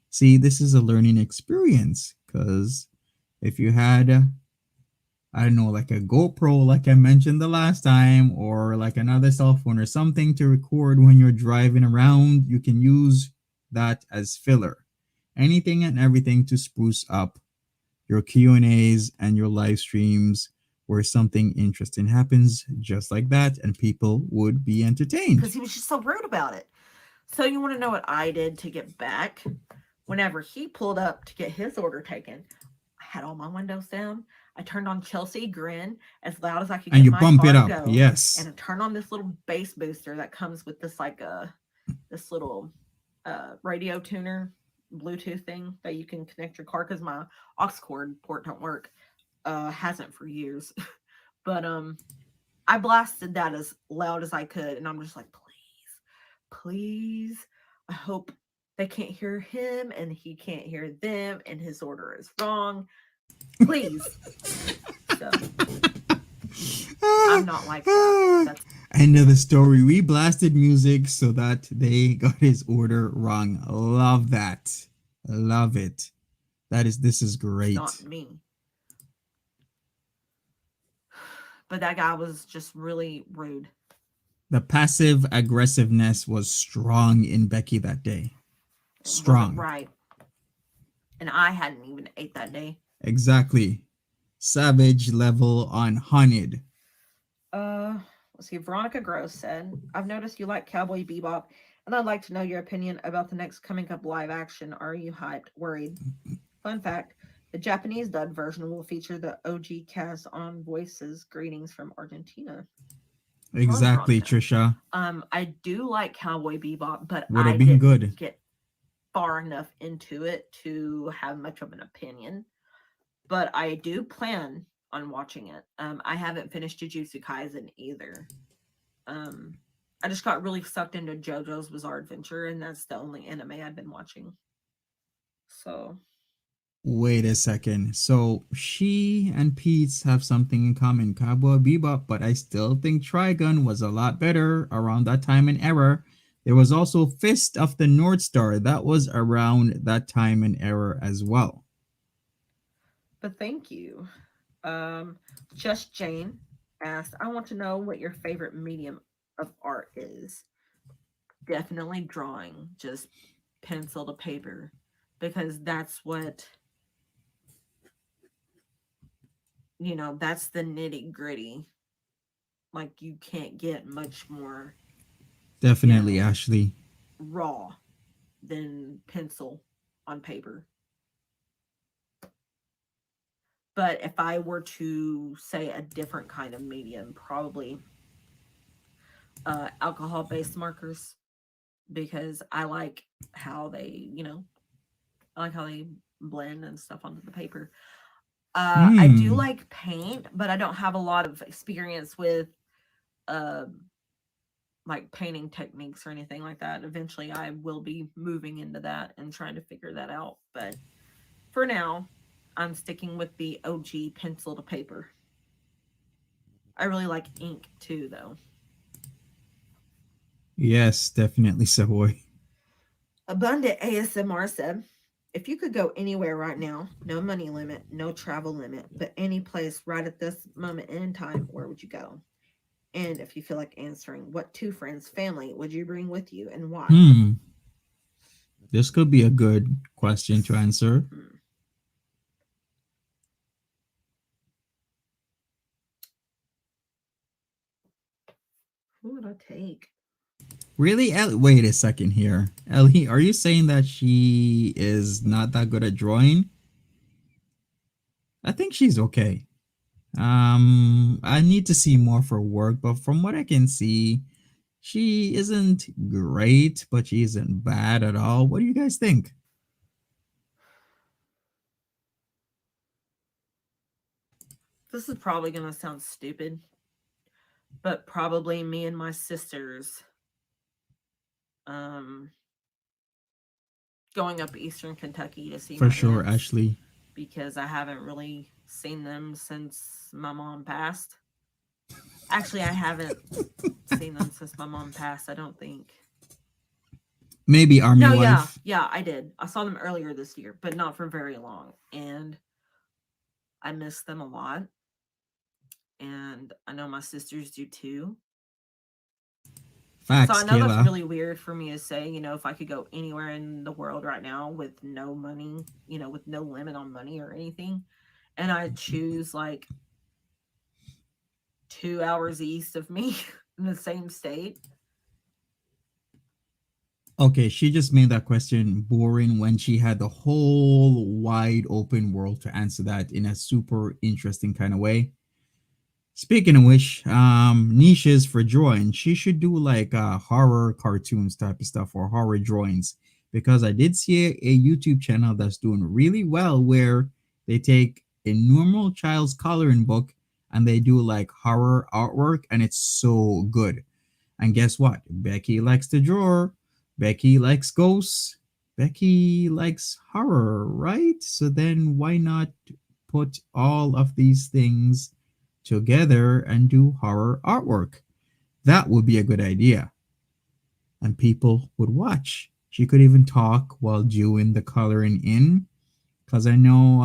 See, this is a learning experience, because if you had, I don't know, like a GoPro, like I mentioned the last time, or like another cell phone or something to record when you're driving around, you can use that as filler. Anything and everything to spruce up your Q&As and your live streams where something interesting happens just like that, and people would be entertained. Because he was just so rude about it. So you want to know what I did to get back? Whenever he pulled up to get his order taken, I had all my windows down. I turned on Chelsea Grin as loud as I could. And get you my bump car it up, to go, yes. And I turned on this little bass booster that comes with this like this little radio tuner Bluetooth thing that you can connect your car, because my aux cord port don't work. Hasn't for years. But I blasted that as loud as I could, and I'm just like, please, I hope they can't hear him and he can't hear them and his order is wrong. Please. So, I'm not like that. That's end of the story. We blasted music so that they got his order wrong. Love that. Love it. This is great. Not me. But that guy was just really rude. The passive aggressiveness was strong in Becky that day. Strong. Right. And I hadn't even ate that day. Exactly. Savage level on Hunted. Let's see. Veronica Gross said, I've noticed you like Cowboy Bebop, and I'd like to know your opinion about the next coming up live action. Are you hyped? Worried? Fun fact, the Japanese dubbed version will feature the OG cast on voices. Greetings from Argentina. Exactly, Trisha. I do like Cowboy Bebop, but would have I been didn't good. Get far enough into it to have much of an opinion. But I do plan on watching it. I haven't finished Jujutsu Kaisen either. I just got really sucked into JoJo's Bizarre Adventure, and that's the only anime I've been watching. So wait a second. So she and Pete's have something in common, Cowboy Bebop, but I still think Trigun was a lot better around that time and era. There was also Fist of the North Star. That was around that time and era as well. But thank you. Just Jane asked, I want to know what your favorite medium of art is. Definitely drawing, just pencil to paper, because that's what, that's the nitty gritty. Like you can't get much more, you Definitely, know, Ashley. raw than pencil on paper. But if I were to say a different kind of medium, probably alcohol based markers, because I like how they, I like how they blend and stuff onto the paper. I do Hmm. like paint, but I don't have a lot of experience with uh, like painting techniques or anything like that. Eventually, I will be moving into that and trying to figure that out. But for now, I'm sticking with the OG pencil to paper. I really like ink too, though. Yes, definitely, Savoy. Abundant ASMR said, if you could go anywhere right now, no money limit, no travel limit, but any place right at this moment in time, where would you go? And if you feel like answering, what two friends, family would you bring with you and why? Hmm. This could be a good question to answer. Hmm, who would I take? Really? Wait a second here. Ellie, are you saying that she is not that good at drawing? I think she's okay. I need to see more for work, but from what I can see, she isn't great, but she isn't bad at all. What do you guys think? This is probably going to sound stupid, but probably me and my sisters um, going up Eastern Kentucky to see For my sure, aunts Ashley. because I haven't really seen them since my mom passed. Actually, I haven't seen them since my mom passed, I don't think. Maybe Army No, yeah, Wife. yeah, I did. I saw them earlier this year, but not for very long. And I miss them a lot. And I know my sisters do too. So I Facts, know that's Kayla. really weird for me to say, if I could go anywhere in the world right now with no money, with no limit on money or anything, and I choose like 2 hours east of me in the same state. Okay, she just made that question boring when she had the whole wide open world to answer that in a super interesting kind of way. Speaking of which, niches for drawing, she should do like horror cartoons type of stuff or horror drawings because I did see a YouTube channel that's doing really well where they take a normal child's coloring book and they do like horror artwork and it's so good. And guess what? Becky likes to draw. Becky likes ghosts. Becky likes horror, right? So then why not put all of these things together and do horror artwork? That would be a good idea. And people would watch. She could even talk while doing the coloring in. Because I know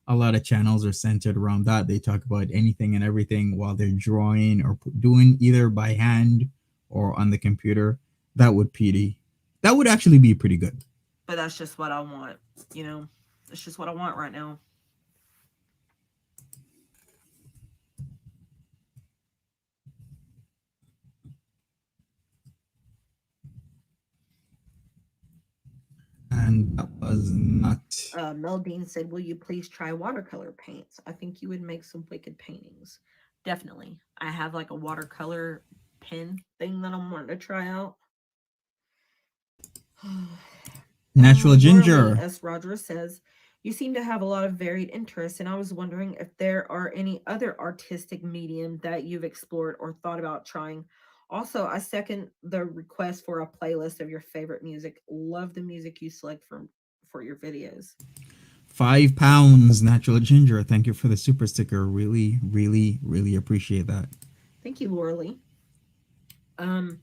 a lot of channels are centered around that. They talk about anything and everything while they're drawing or doing either by hand or on the computer. That would PD. That would actually be pretty good. But that's just what I want, you know. It's just what I want right now. And that was not. Mel Dean said, "Will you please try watercolor paints? I think you would make some wicked paintings." Definitely. I have like a watercolor pen thing that I'm wanting to try out. Natural Laura Lee Ginger. S. Rogers says, "You seem to have a lot of varied interests, and I was wondering if there are any other artistic medium that you've explored or thought about trying. Also, I second the request for a playlist of your favorite music. Love the music you select for your videos." 5 pounds, Natural Ginger. Thank you for the super sticker. Really, really, really appreciate that. Thank you, Laura Lee. Um,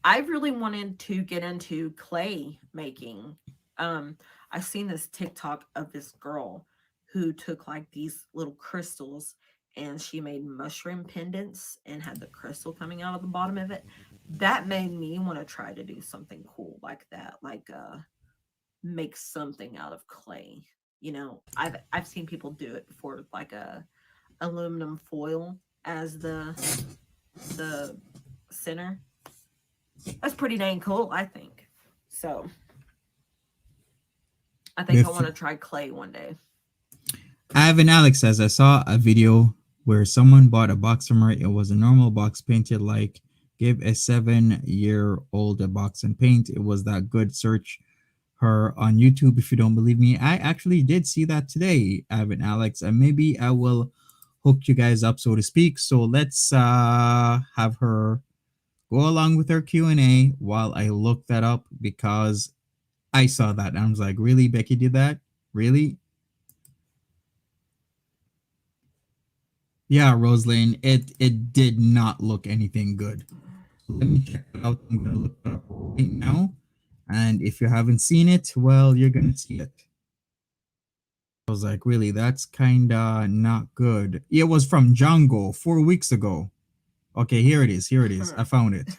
I really wanted to get into clay making. I've seen this TikTok of this girl who took like these little crystals and she made mushroom pendants and had the crystal coming out of the bottom of it. That made me want to try to do something cool like that, like make something out of clay. I've seen people do it before, like a aluminum foil as the center. That's pretty dang cool, I think. So I think I want to try clay one day. Ivan Alex says, I saw a video where someone bought a box from her. It was a normal box painted like give a 7-year-old a box and paint. It was that good. Search her on YouTube if you don't believe me. I actually did see that today, Ivan Alex, and maybe I will hook you guys up, so to speak. So let's have her go along with her Q&A while I look that up, because I saw that and I was like, really, Becky did that? Really? Yeah, Rosalind, it did not look anything good. Let me check it out. I'm gonna look it up right now. And if you haven't seen it, well, you're gonna see it. I was like, really, that's kinda not good. It was from Django 4 weeks ago. Okay, here it is. Here it is. I found it.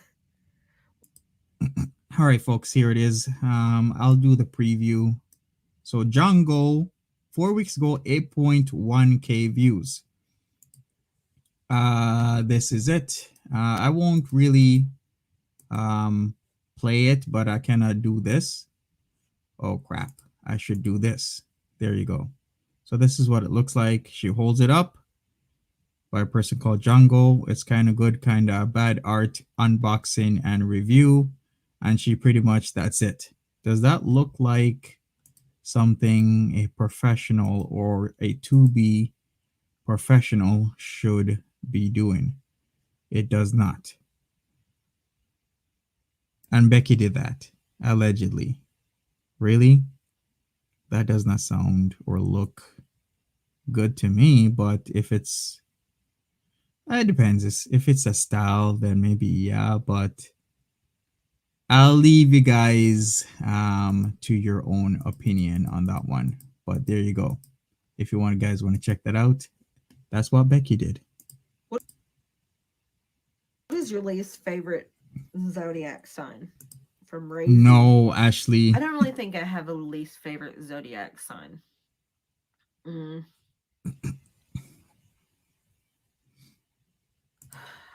All right, folks, here it is. I'll do the preview. So Django, 4 weeks ago, 8.1K views. This is it. I won't really play it, but I cannot do this. Oh crap, I should do this. There you go. So this is what it looks like. She holds it up by a person called Django. It's kind of good, kind of bad art unboxing and review, and she pretty much, that's it. Does that look like something a professional or a to-be professional should be doing? It does not. And Becky did that, allegedly. Really? That does not sound or look good to me, but if it's, it depends. If it's a style, then maybe yeah, but I'll leave you guys to your own opinion on that one. But there you go. If you guys want to check that out, that's what Becky did. What is your least favorite zodiac sign from Ray? No, Ashley. I don't really think I have a least favorite zodiac sign.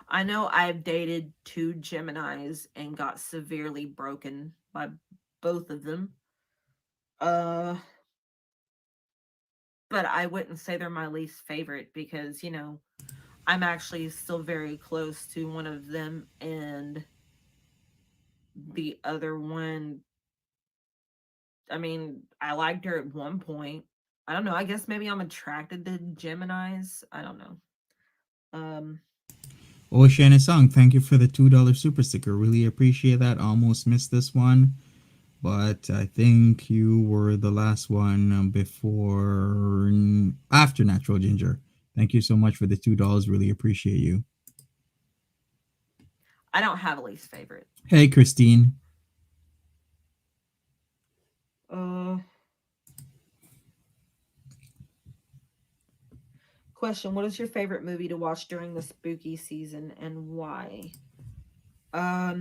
I know I've dated 2 Geminis and got severely broken by both of them. But I wouldn't say they're my least favorite because, you know, I'm actually still very close to one of them, and the other one, I mean, I liked her at one point. I don't know. I guess maybe I'm attracted to Geminis. I don't know. Oceana Song, thank you for the $2 super sticker. Really appreciate that. Almost missed this one, but I think you were the last one after Natural Ginger. Thank you so much for the $2. Really appreciate you. I don't have a least favorite. Hey, Christine. Question: what is your favorite movie to watch during the spooky season and why? I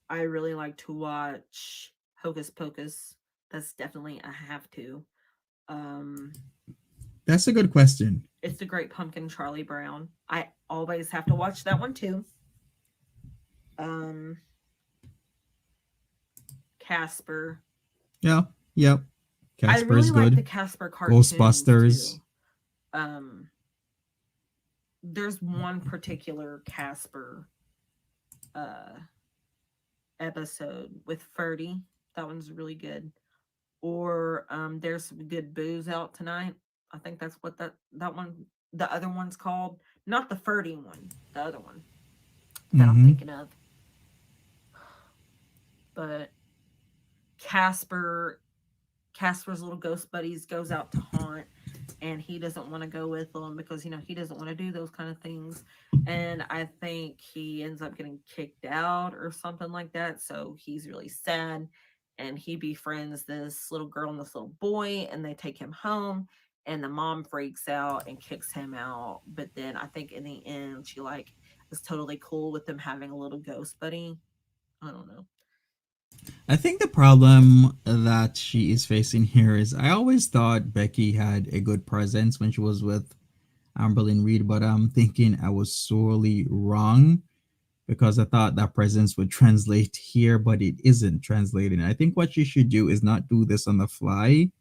really like to watch Hocus Pocus. That's definitely a have to. That's a good question. It's The Great Pumpkin, Charlie Brown. I always have to watch that one too. Casper. Yeah, yep. I really like the Casper cartoons Ghostbusters. too. There's one particular Casper episode with Ferdy. That one's really good. Or there's some good booze out tonight. I think that's what that one, the other one's called. Not the Ferdy one, the other one that I'm thinking of. But Casper's little ghost buddies goes out to haunt, and he doesn't want to go with them because, you know, he doesn't want to do those kind of things. And I think he ends up getting kicked out or something like that. So he's really sad, and he befriends this little girl and this little boy, and they take him home, and the mom freaks out and kicks him out. But then I think in the end, she like is totally cool with them having a little ghost buddy. I don't know. I think the problem that she is facing here is I always thought Becky had a good presence when she was with Amberlyn Reed, but I'm thinking I was sorely wrong because I thought that presence would translate here, but it isn't translating. I think what you should do is not do this on the fly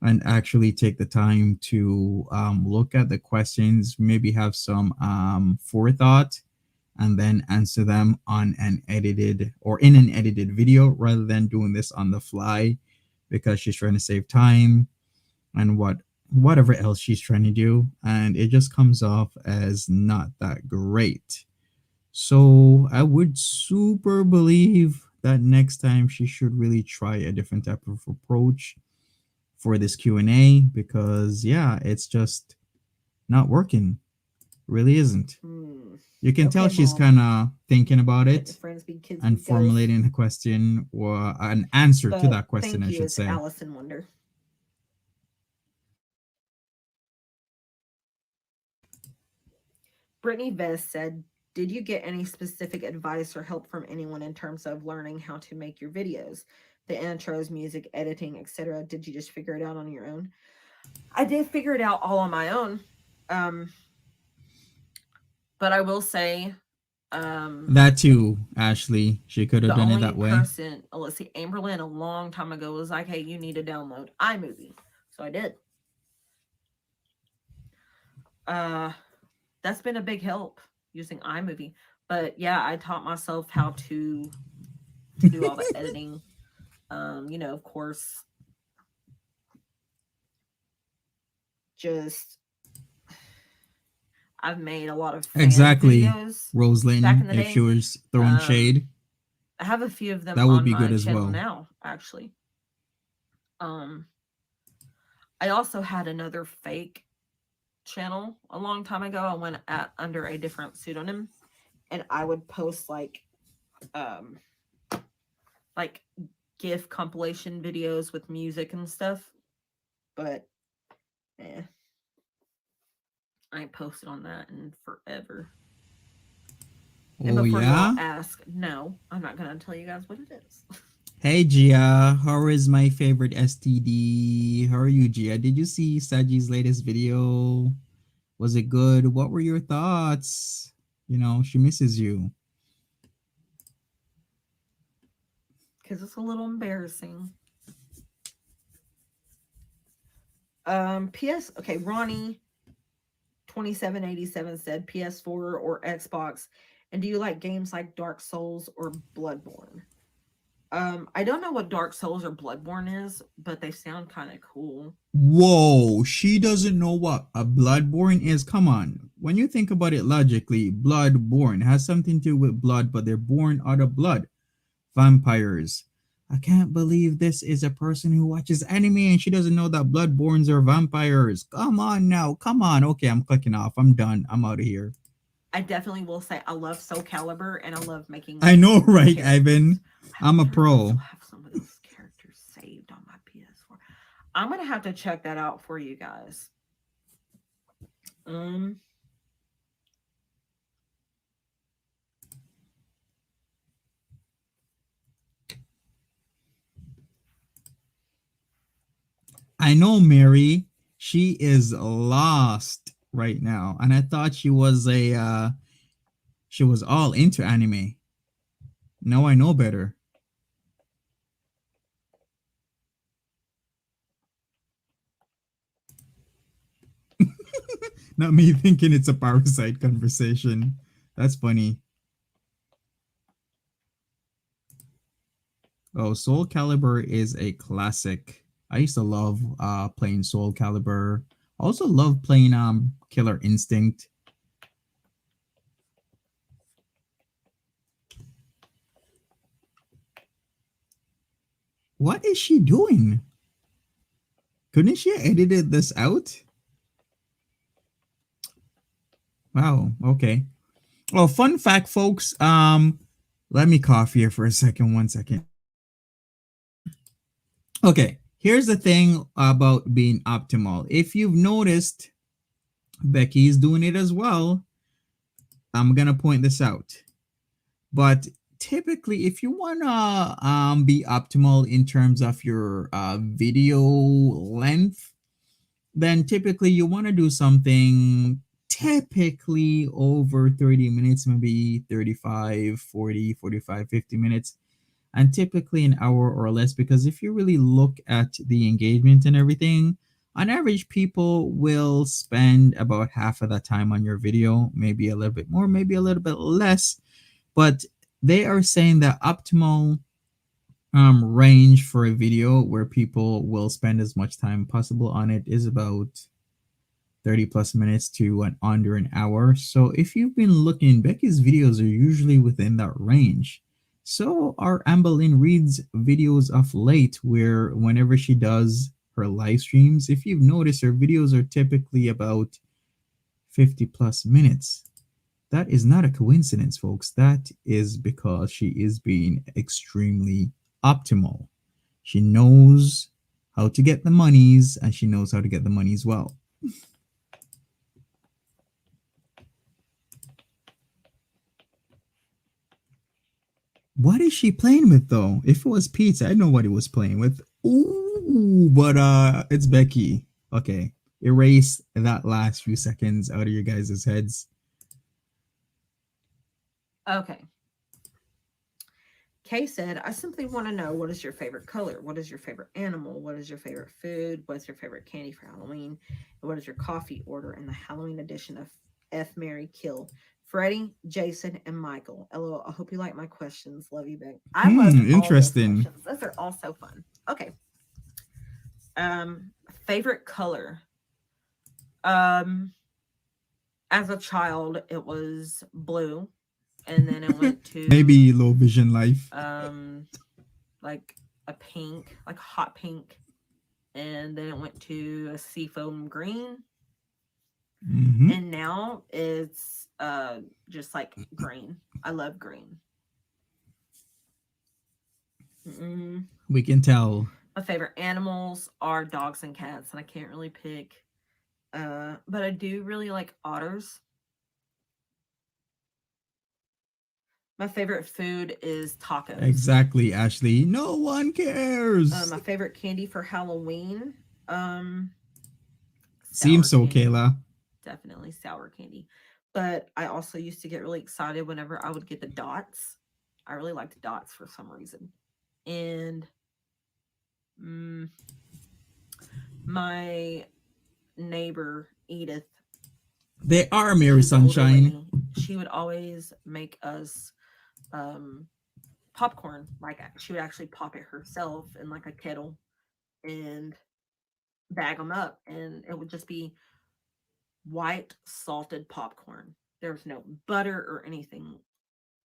and actually take the time to look at the questions, maybe have some forethought, and then answer them on an edited or in an edited video rather than doing this on the fly because she's trying to save time and whatever else she's trying to do, and it just comes off as not that great. So I would super believe that next time she should really try a different type of approach for this Q&A because yeah, it's just not working. Really isn't. You can tell she's kind of thinking about it and formulating a question or an answer to that question, I should say. Allison Wonder. Brittany Vest said, did you get any specific advice or help from anyone in terms of learning how to make your videos? The intros, music, editing, etc. Did you just figure it out on your own? I did figure it out all on my own. But I will say that too, Ashley. She could have done it that way. Let's see, Amberlyn a long time ago was like, hey, you need to download iMovie. So I did. That's been a big help using iMovie. But yeah, I taught myself how to do all the editing. Of course, just I've made a lot of videos. Rosalind, back in the day. If she was throwing shade, I have a few of them. That would be good as well. Now, actually, I also had another fake channel a long time ago. I went under a different pseudonym, and I would post like GIF compilation videos with music and stuff. But I ain't posted on that in forever. And before y'all ask, no, I'm not gonna tell you guys what it is. Hey Gia, how is my favorite STD? How are you, Gia? Did you see Saji's latest video? Was it good? What were your thoughts? She misses you. Because it's a little embarrassing. PS, okay, Ronnie 2787 said PS4 or Xbox. And do you like games like Dark Souls or Bloodborne? I don't know what Dark Souls or Bloodborne is, but they sound kind of cool. Whoa, she doesn't know what a Bloodborne is? Come on. When you think about it logically, Bloodborne has something to do with blood, but they're born out of blood. Vampires. I can't believe this is a person who watches anime and she doesn't know that Bloodborns are vampires. Come on now. Come on. Okay, I'm clicking off. I'm done. I'm out of here. I definitely will say I love Soul Calibur and I love making. I know, right, Ivan? I'm a pro. I have some of those characters saved on my PS4. I'm gonna have to check that out for you guys. I know Mary. She is lost right now, and I thought she was all into anime. Now I know better. Not me thinking it's a parasite conversation. That's funny. Oh, Soul Calibur is a classic. I used to love playing Soul Calibur. I also love playing Killer Instinct. What is she doing? Couldn't she have edited this out? Wow, okay. Oh, fun fact, folks. Let me cough here for a second. 1 second. Okay, here's the thing about being optimal. If you've noticed, Becky's doing it as well. I'm gonna point this out. But typically, if you wanna be optimal in terms of your video length, then typically you want to do something typically over 30 minutes, maybe 35, 40, 45, 50 minutes, and typically an hour or less. Because if you really look at the engagement and everything, on average, people will spend about half of that time on your video, maybe a little bit more, maybe a little bit less. But they are saying that optimal range for a video where people will spend as much time possible on it is about 30 plus minutes to under an hour. So if you've been looking, Becky's videos are usually within that range. So are Amberlynn Reed's videos of late, where whenever she does her live streams, if you've noticed, her videos are typically about 50 plus minutes. That is not a coincidence, folks. That is because she is being extremely optimal. She knows how to get the monies, and she knows how to get the monies well. What is she playing with though? If it was pizza, I know what it was playing with. Ooh, but it's Becky. Okay. Erase that last few seconds out of your guys' heads. Okay. Kay said, I simply want to know, what is your favorite color? What is your favorite animal? What is your favorite food? What's your favorite candy for Halloween? And what is your coffee order in the Halloween edition of F, Mary, Kill? Freddie, Jason, and Michael. LOL. I hope you like my questions. Love you, Beck. I love all Interesting. those questions. Those are all so fun. Okay. Favorite color. As a child, it was blue. And then it went to maybe low vision life. Like a pink, like a hot pink. And then it went to a seafoam green. Mm-hmm. And now it's just like green. I love green. We can tell. My favorite animals are dogs and cats, and I can't really pick. But I do really like otters. My favorite food is tacos. Exactly, Ashley. No one cares. My favorite candy for Halloween. Seems so, candy. Kayla. Definitely sour candy. But I also used to get really excited whenever I would get the dots. I really liked dots for some reason. And my neighbor, Edith. They are Mary Sunshine. She would always make us popcorn. Like, she would actually pop it herself in like a kettle and bag them up, and it would just be white salted popcorn. There was no butter or anything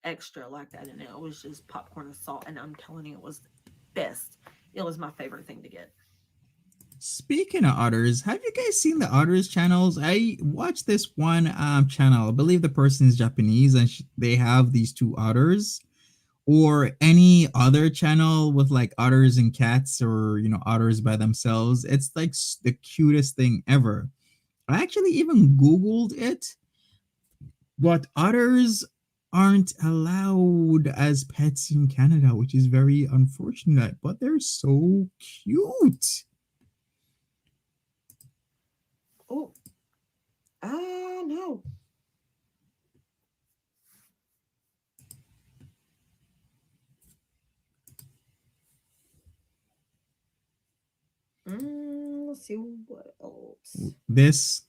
extra like that in it. It was just popcorn and salt, and I'm telling you, it was the best. It was my favorite thing to get. Speaking of otters, have you guys seen the otters channels? I watched this one channel. I believe the person is Japanese, and they have these two otters. Or any other channel with like otters and cats, or otters by themselves. It's like the cutest thing ever. I actually even Googled it, but otters aren't allowed as pets in Canada, which is very unfortunate, but they're so cute. Oh, no. Let's see what else.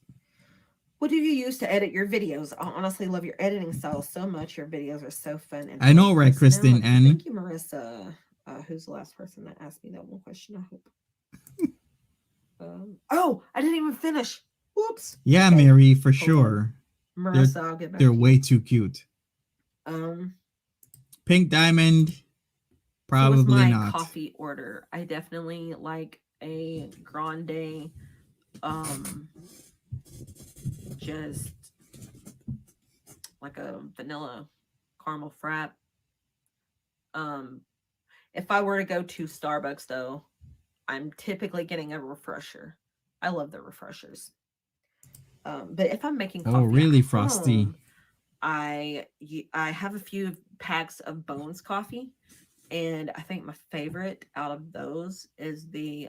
What do you use to edit your videos? I honestly love your editing style so much. Your videos are so fun. And I know, right, Kristen? And thank you, Marissa. Who's the last person that asked me that one question? I hope. I didn't even finish. Whoops. Yeah, okay. Mary, for sure. Marissa, I'll get back. They're way too cute. Pink Diamond, probably so my not. Coffee order. I definitely like a grande. Just like a vanilla caramel frap. If I were to go to Starbucks, though, I'm typically getting a refresher. I love the refreshers. But if I'm making coffee, really frosty. Home, I have a few packs of Bones coffee, and I think my favorite out of those is the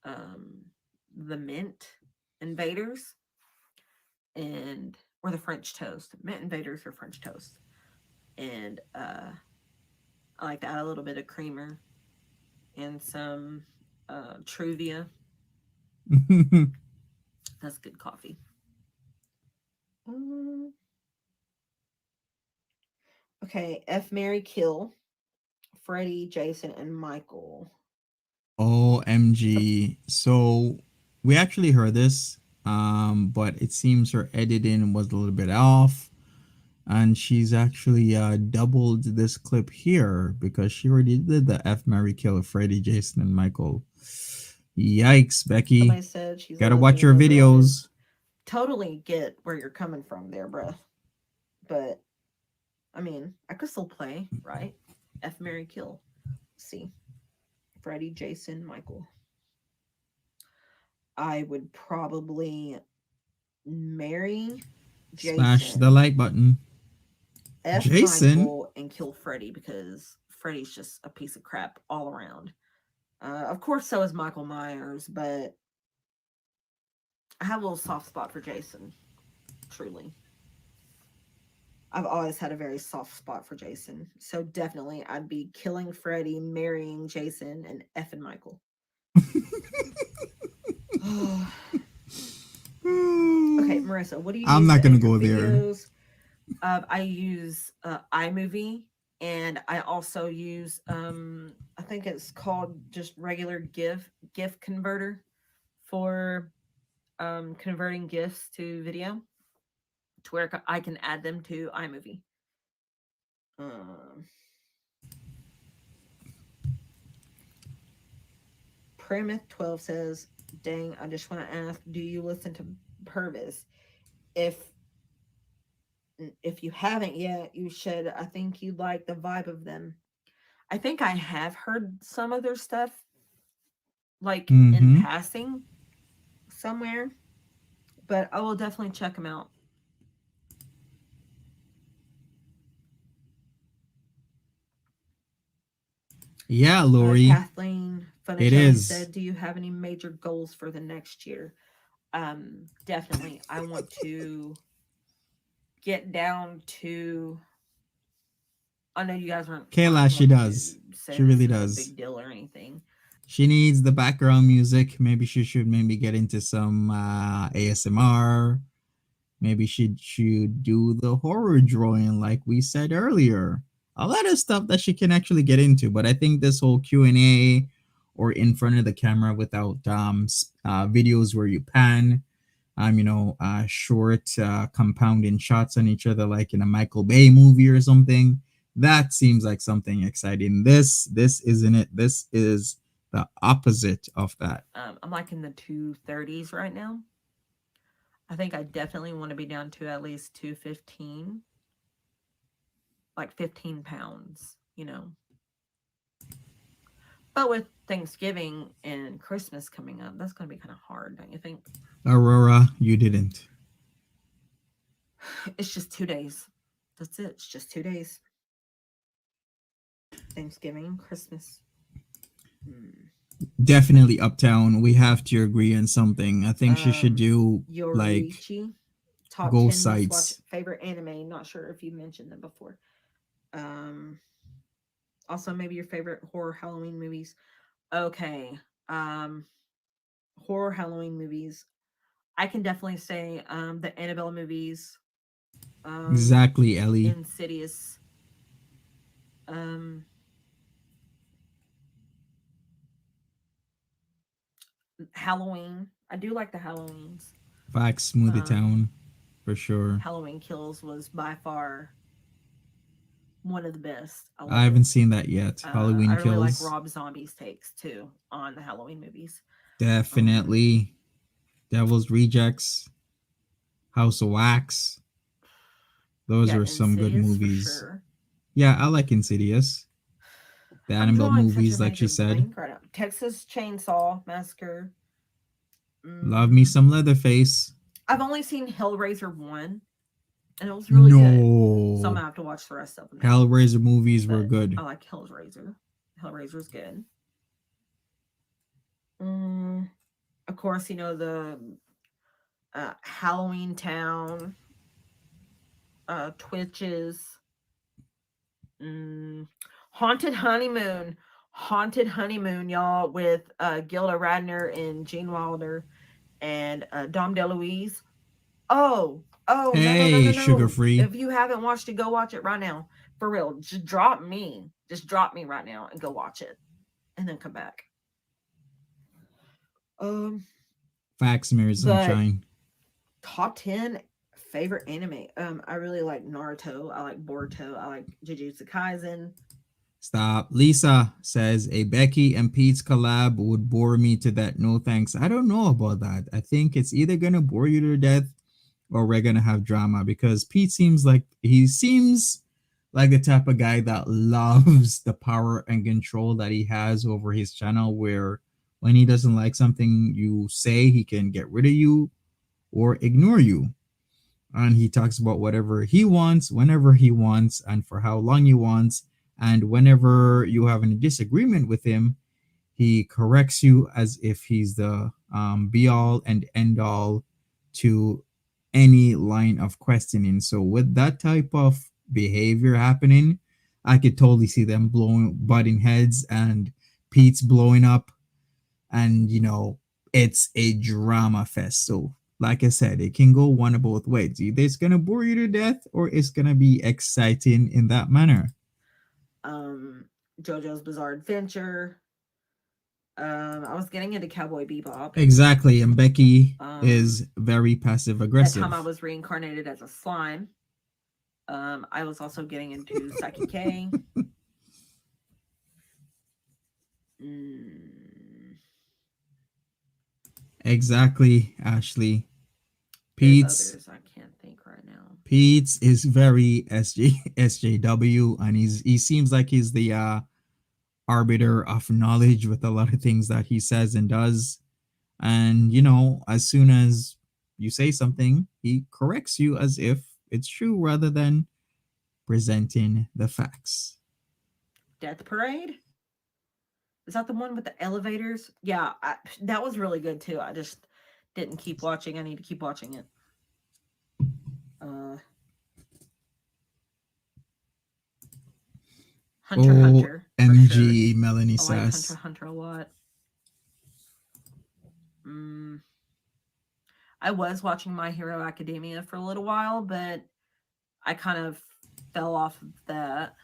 the mint invaders or the French toast. Mint invaders or French toast. And I like to add a little bit of creamer and some Truvia. That's good coffee. Okay, F, Mary, Kill, Freddie, Jason, and Michael. OMG. So we actually heard this, but it seems her editing was a little bit off. And she's actually doubled this clip here because she already did the F, Mary, Kill, Freddie, Jason, and Michael. Yikes, Becky. Somebody said she's gotta watch your videos. Totally get where you're coming from there, bruh. But I mean, I could still play, right? F, Mary, Kill. Let's see. Freddie, Jason, Michael. I would probably marry Jason. Smash the like button. F Jason. Michael and kill Freddie because Freddie's just a piece of crap all around. Of course, so is Michael Myers, but I have a little soft spot for Jason. Truly. I've always had a very soft spot for Jason. So definitely I'd be killing Freddie, marrying Jason, and effing Michael. Okay, Marissa, what do you use? I'm not going to go there. Videos? I use iMovie, and I also use I think it's called just regular GIF converter for converting GIFs to video, to where I can add them to iMovie. Primith 12 says, "Dang, I just want to ask, do you listen to Purvis? If you haven't yet, you should. I think you'd like the vibe of them." I think I have heard some of their stuff, like in passing somewhere, but I will definitely check them out. Yeah, Lori. Kathleen Funny said, "Do you have any major goals for the next year?" Definitely. I want to get down to. I know you guys aren't. Kayla, she does. She really does. Big deal or anything. She needs the background music. Maybe she should get into some ASMR. Maybe she should do the horror drawing like we said earlier. A lot of stuff that she can actually get into. But I think this whole Q&A or in front of the camera without videos where you pan, short compounding shots on each other like in a Michael Bay movie or something. That seems like something exciting. This isn't it. This is the opposite of that. I'm like in the 230s right now. I think I definitely want to be down to at least 215. Like 15 pounds, But with Thanksgiving and Christmas coming up, that's going to be kind of hard, don't you think? Aurora, you didn't. It's just 2 days. That's it. It's just 2 days. Thanksgiving, Christmas. Definitely Uptown. We have to agree on something. I think she should do Yoriichi, top ghost 10 sites. Favorite anime. Not sure if you mentioned them before. Also maybe your favorite horror Halloween movies. Okay. Horror Halloween movies. I can definitely say the Annabelle movies. Exactly, Ellie. Insidious. Halloween. I do like the Halloweens. Facts, Smoothie Town, for sure. Halloween Kills was by far one of the best. I haven't seen that yet. Halloween Kills. I really like Rob Zombie's takes too on the Halloween movies. Definitely. Devil's Rejects, House of Wax. Those are some good movies. Sure. Yeah, I like Insidious. The Annabelle movies, like she said. Right, Texas Chainsaw Massacre. Love me some Leatherface. I've only seen Hellraiser 1, and it was really good. So I'm gonna have to watch the rest of them. Hellraiser movies were good. I like Hellraiser. Hellraiser's good. Of course, the Halloween Town, Twitches, Haunted Honeymoon. Haunted Honeymoon, y'all, with Gilda Radner and Gene Wilder and Dom DeLuise. Oh, no, no, no, no, Hey, sugar no. free. If you haven't watched it, go watch it right now. For real. Just drop me. Just drop me right now and go watch it. And then come back. Facts, mirror, But sunshine. top 10 favorite anime. I really like Naruto. I like Boruto. I like Jujutsu Kaisen. Stop. Lisa says a Becky and Pete's collab would bore me to death. No thanks. I don't know about that. I think it's either gonna bore you to death or we're gonna have drama because Pete seems like the type of guy that loves the power and control that he has over his channel, where when he doesn't like something you say, he can get rid of you or ignore you. And he talks about whatever he wants, whenever he wants, and for how long he wants. And whenever you have a disagreement with him, he corrects you as if he's the be all and end all to any line of questioning. So with that type of behavior happening, I could totally see them butting heads and Pete's blowing up, and it's a drama fest. So like I said, it can go one of both ways. Either it's gonna bore you to death or it's gonna be exciting in that manner. JoJo's Bizarre Adventure. I was getting into Cowboy Bebop. Exactly, and Becky is very passive aggressive. That time I was reincarnated as a slime. I was also getting into Saki K. Exactly, Ashley. Pete's I can't think right now. Pete's is very SJW, and he seems like he's the arbiter of knowledge with a lot of things that he says and does. And as soon as you say something, he corrects you as if it's true rather than presenting the facts. Death Parade? Is that the one with the elevators? Yeah, that was really good too. I just didn't keep watching. I need to keep watching it. Hunter. MG, sure. Melanie I says. like Hunter a lot. I was watching My Hero Academia for a little while, but I kind of fell off of that.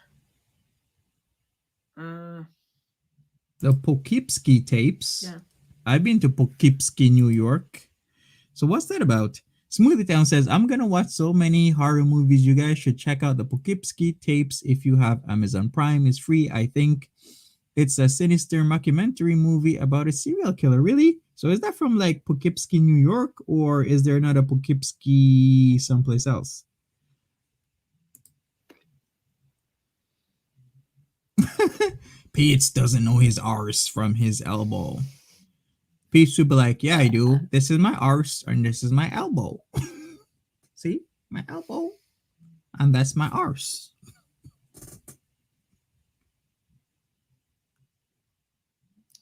The Poughkeepsie tapes. Yeah. I've been to Poughkeepsie, New York. So what's that about? Smoothie Town says, I'm going to watch so many horror movies. You guys should check out the Poughkeepsie tapes if you have Amazon Prime. It's free. I think it's a sinister mockumentary movie about a serial killer. Really? So is that from like Poughkeepsie, New York? Or is there another Poughkeepsie someplace else? Pete doesn't know his arse from his elbow. Pete would be like, yeah, I do. This is my arse and this is my elbow. See? My elbow. And that's my arse.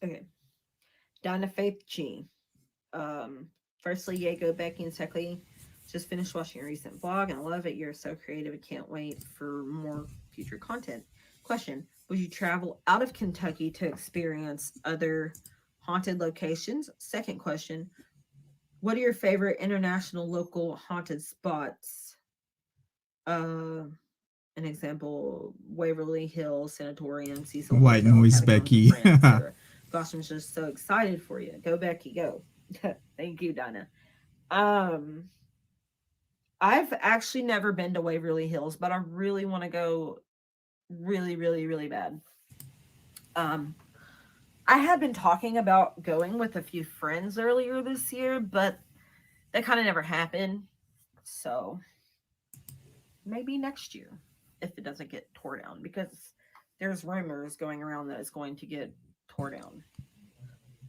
Okay. Donna Faith G. Firstly, Yago, Becky, and Secondly, just finished watching your recent vlog and I love it. You're so creative. I can't wait for more future content. Question: would you travel out of Kentucky to experience other haunted locations? Second question: what are your favorite international local haunted spots? An example: Waverly Hills Sanatorium, Cecil. White Noise, Becky. Gosh, I'm just so excited for you. Go, Becky, go. Thank you, Donna. I've actually never been to Waverly Hills, but I really want to go really, really, really bad. I had been talking about going with a few friends earlier this year, but that kind of never happened. So maybe next year if it doesn't get tore down, because there's rumors going around that it's going to get tore down.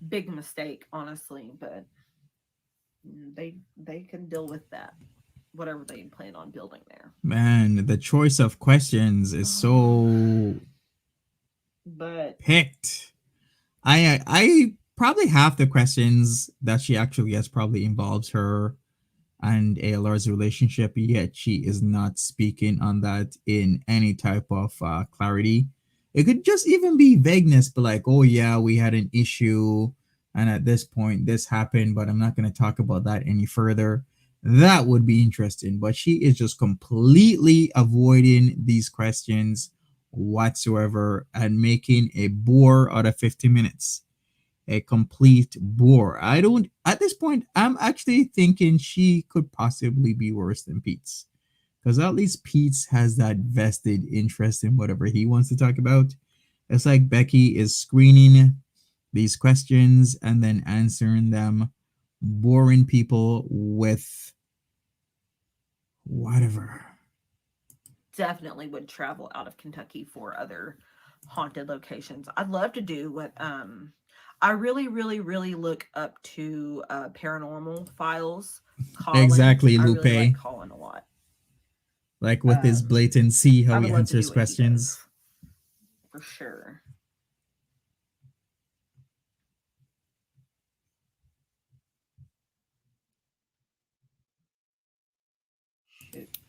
Big mistake, honestly, but they can deal with that. Whatever they plan on building there. Man, the choice of questions is so but picked. I probably half the questions that she actually gets probably involves her and ALR's relationship, yet she is not speaking on that in any type of clarity. It could just even be vagueness, but like, oh yeah, we had an issue, and at this point this happened, but I'm not going to talk about that any further. That would be interesting, but she is just completely avoiding these questions whatsoever and making a bore out of 50 minutes, a complete bore. I don't, at this point, I'm actually thinking she could possibly be worse than Pete's. Because at least Pete's has that vested interest in whatever he wants to talk about. It's like Becky is screening these questions and then answering them, boring people with whatever. Definitely would travel out of Kentucky for other haunted locations. I'd love to do what I really, really, really look up to paranormal files. Colin. Exactly, I Lupe. really like Colin a lot. Like with his blatant see how I would he love to do answers what he questions. does, for sure.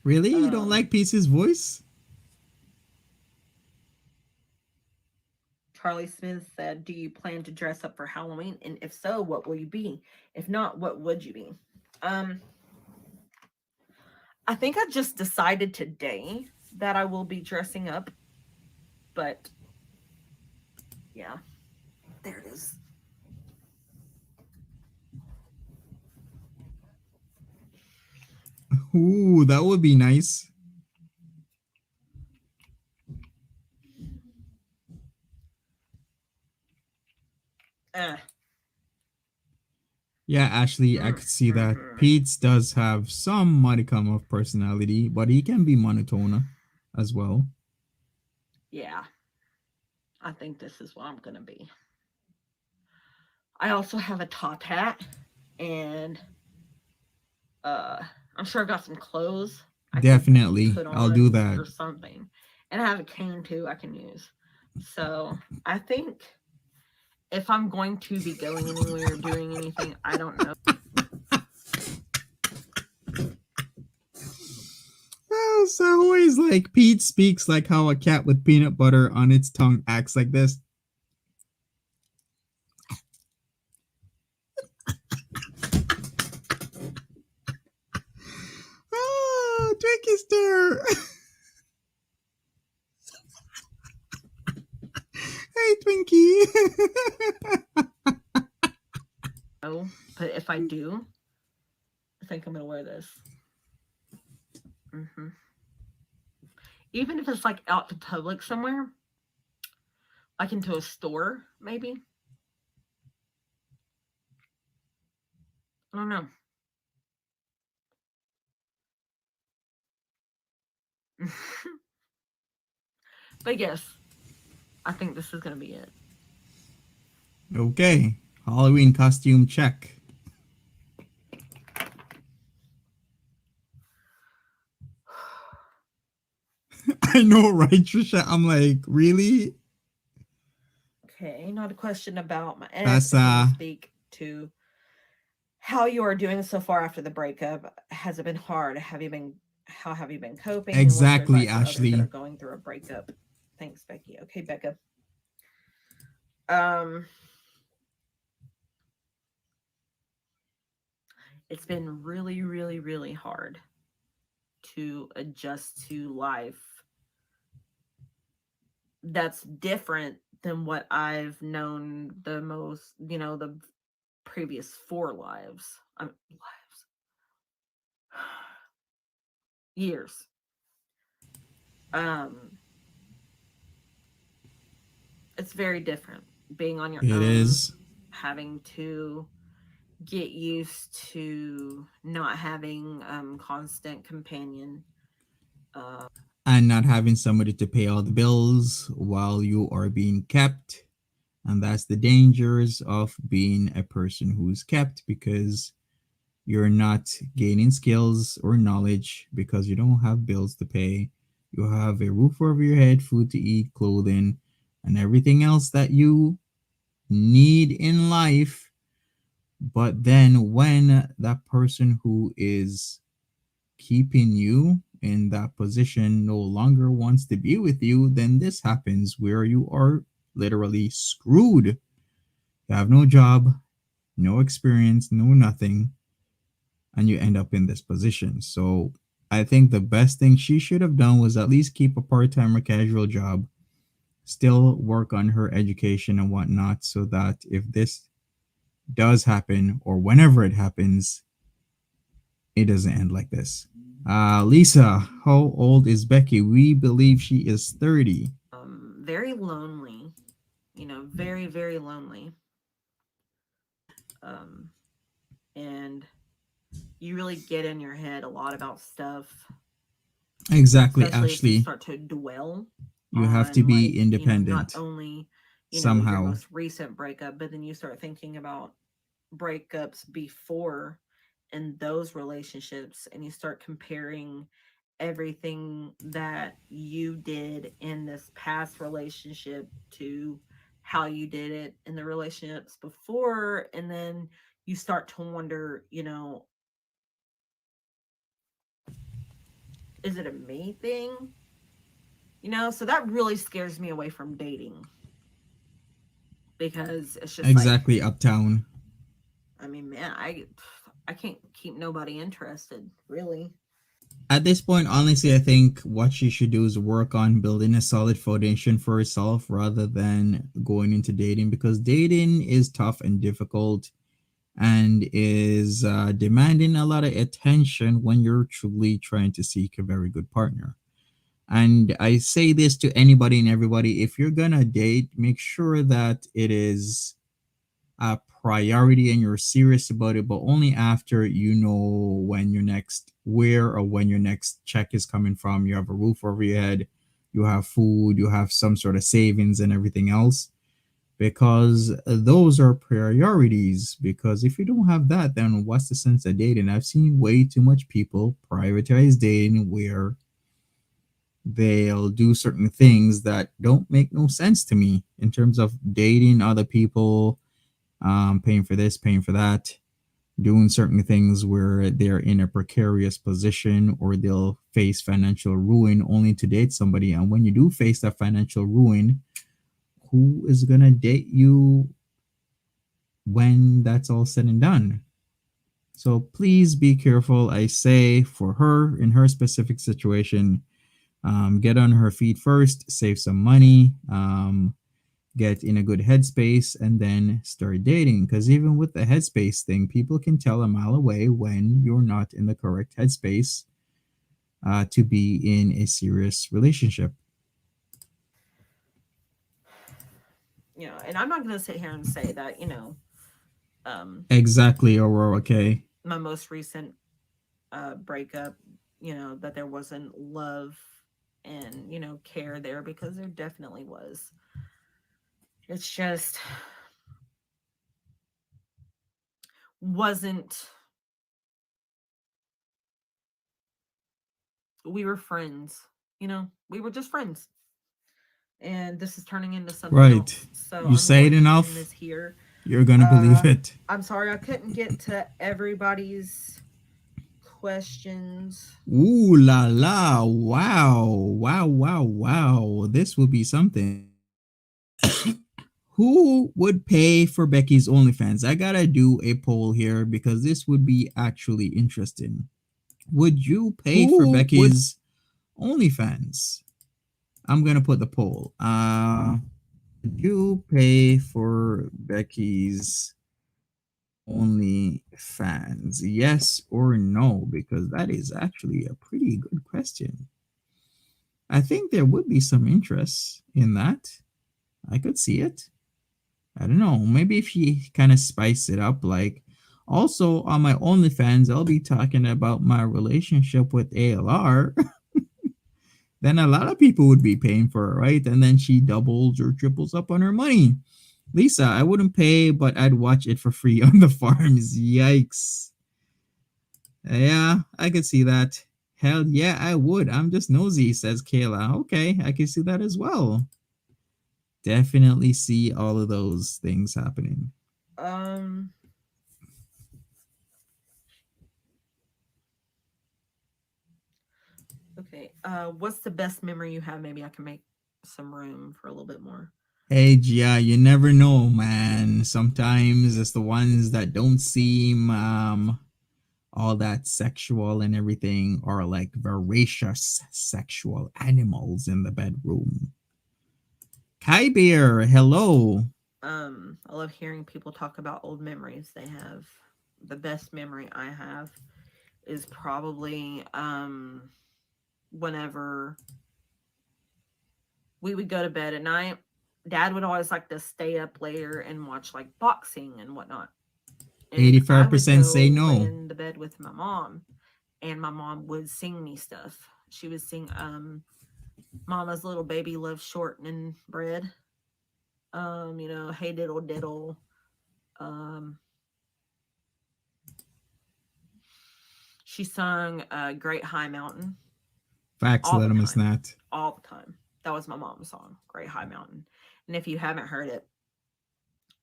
Really? You don't like Pete's voice? Charlie Smith said, do you plan to dress up for Halloween? And if so, what will you be? If not, what would you be? I think I just decided today that I will be dressing up. But yeah, there it is. Ooh, that would be nice. Yeah, Ashley, I could see that. Pete's does have some modicum of personality, but he can be monotone as well. Yeah. I think this is what I'm going to be. I also have a top hat, and I'm sure I got some clothes. Definitely. I'll do that. Or something. And I have a cane too I can use. So I think if I'm going to be going anywhere, doing anything, I don't know. Oh, so always like Pete speaks like how a cat with peanut butter on its tongue acts like this. Oh, Twinkie stir. Hey, Twinkie. No, but if I do, I think I'm going to wear this. Even if it's like out to public somewhere, like into a store, maybe. I don't know. But yes, I think this is going to be it. Okay, Halloween costume check. I know, right, Trisha? I'm like, really? Okay, not a question about my ex. That's speak to how you are doing so far after the breakup. Has it been hard? How have you been coping? Exactly, Ashley. That are going through a breakup. Thanks, Becky. Okay, Becca. It's been really, really, really hard to adjust to life that's different than what I've known the most, the previous 4 lives. Years. It's very different being on your own. It is. Having to get used to not having constant companion. And not having somebody to pay all the bills while you are being kept. And that's the dangers of being a person who's kept, because you're not gaining skills or knowledge because you don't have bills to pay. You have a roof over your head, food to eat, clothing, and everything else that you need in life. But then when that person who is keeping you in that position no longer wants to be with you, then this happens where you are literally screwed. You have no job, no experience, no nothing, and you end up in this position. So I think the best thing she should have done was at least keep a part time or casual job, still work on her education and whatnot, so that if this does happen or whenever it happens, it doesn't end like this. Lisa, how old is Becky? We believe she is 30. Very lonely, very, very lonely. And you really get in your head a lot about stuff. Exactly, Especially if you Ashley. start to dwell You have to on, like, be independent not only, your somehow. most recent breakup, but then you start thinking about breakups before in those relationships, and you start comparing everything that you did in this past relationship to how you did it in the relationships before, and then you start to wonder, is it a me thing? So that really scares me away from dating, because it's just like, Exactly, uptown. I mean, man, I can't keep nobody interested, really. At this point, honestly, I think what she should do is work on building a solid foundation for herself rather than going into dating, because dating is tough and difficult and is demanding a lot of attention when you're truly trying to seek a very good partner. And I say this to anybody and everybody: if you're gonna date, make sure that it is a priority and you're serious about it, but only after you know when your next where or when your next check is coming from. You have a roof over your head, you have food, you have some sort of savings and everything else, because those are priorities. Because if you don't have that, then what's the sense of dating? I've seen way too much people prioritize dating where they'll do certain things that don't make no sense to me in terms of dating other people, paying for this, paying for that, doing certain things where they're in a precarious position or they'll face financial ruin only to date somebody. And when you do face that financial ruin, who is going to date you when that's all said and done? So please be careful. I say for her, in her specific situation, get on her feet first, save some money, get in a good headspace, and then start dating. Because even with the headspace thing, people can tell a mile away when you're not in the correct headspace to be in a serious relationship. And I'm not going to sit here and say that, Exactly, Aurora. Okay. my most recent breakup, that there wasn't love and, care there, because there definitely was. It's just wasn't, we were friends, we were just friends. And this is turning into something Right. else. So You I'm say it going to enough, end this here. you're gonna believe it. I'm sorry I couldn't get to everybody's questions. Ooh la la! Wow! Wow! Wow! Wow! This would be something. Who would pay for Becky's OnlyFans? I gotta do a poll here because this would be actually interesting. Would you pay for Becky's OnlyFans? I'm gonna put the poll. Would you pay for Becky's OnlyFans? Yes or no? Because that is actually a pretty good question. I think there would be some interest in that. I could see it. I don't know. Maybe if you kind of spice it up, like also on my OnlyFans, I'll be talking about my relationship with ALR. Then a lot of people would be paying for it, right? And then she doubles or triples up on her money. Lisa, I wouldn't pay, but I'd watch it for free on the farms. Yikes. Yeah, I could see that. Hell yeah, I would. I'm just nosy, says Kayla. Okay, I can see that as well. definitely see all of those things happening. Okay. What's the best memory you have? Maybe I can make some room for a little bit more. Hey, Gia, you never know, man. Sometimes it's the ones that don't seem all that sexual and everything are like voracious sexual animals in the bedroom. Kai Beer, hello. I love hearing people talk about old memories they have. The best memory I have is probably whenever we would go to bed at night. Dad would always like to stay up later and watch like boxing and whatnot. And I would 85% go say lay no. in the bed with my mom, and my mom would sing me stuff. She would sing Mama's Little Baby Loves Shortening Bread. Hey diddle diddle. She sung Great High Mountain. Facts, let them not. All the time. That was my mom's song, Great High Mountain. And if you haven't heard it,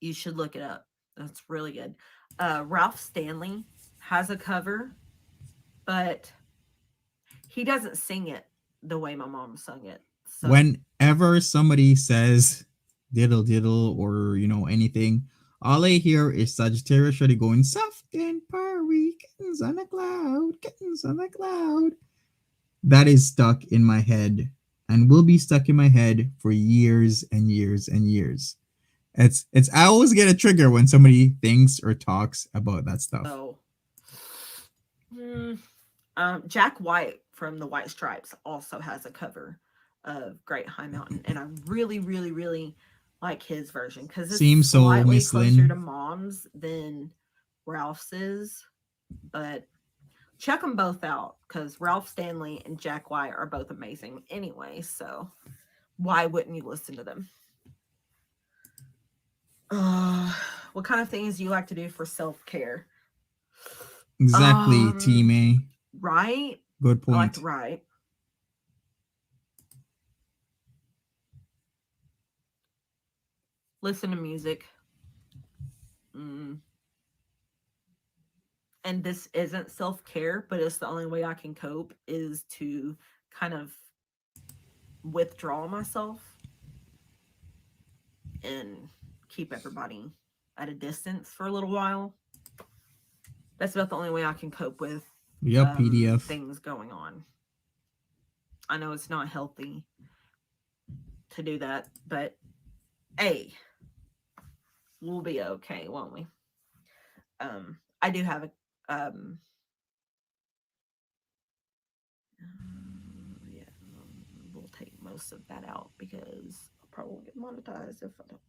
you should look it up. That's really good. Ralph Stanley has a cover, but he doesn't sing it the way my mom sung it. So whenever somebody says diddle diddle or anything, all I hear is Sagittarius Shorty going soft and purry, kittens on a cloud, kittens on a cloud. That is stuck in my head and will be stuck in my head for years and years and years. It's I always get a trigger when somebody thinks or talks about that stuff. Jack White from the White Stripes also has a cover of Great High Mountain, and I really, really, really like his version because it seems slightly closer to Mom's than Ralph's is. But check them both out because Ralph Stanley and Jack White are both amazing anyway. So why wouldn't you listen to them? What kind of things do you like to do for self-care? Exactly, Team A. Right? Good point. I like to write. Listen to music. And this isn't self-care, but it's the only way I can cope is to kind of withdraw myself and keep everybody at a distance for a little while. That's about the only way I can cope with PDF things going on. I know it's not healthy to do that, but hey, we'll be okay, won't we? I do have a we'll take most of that out because I'll probably get monetized if I don't.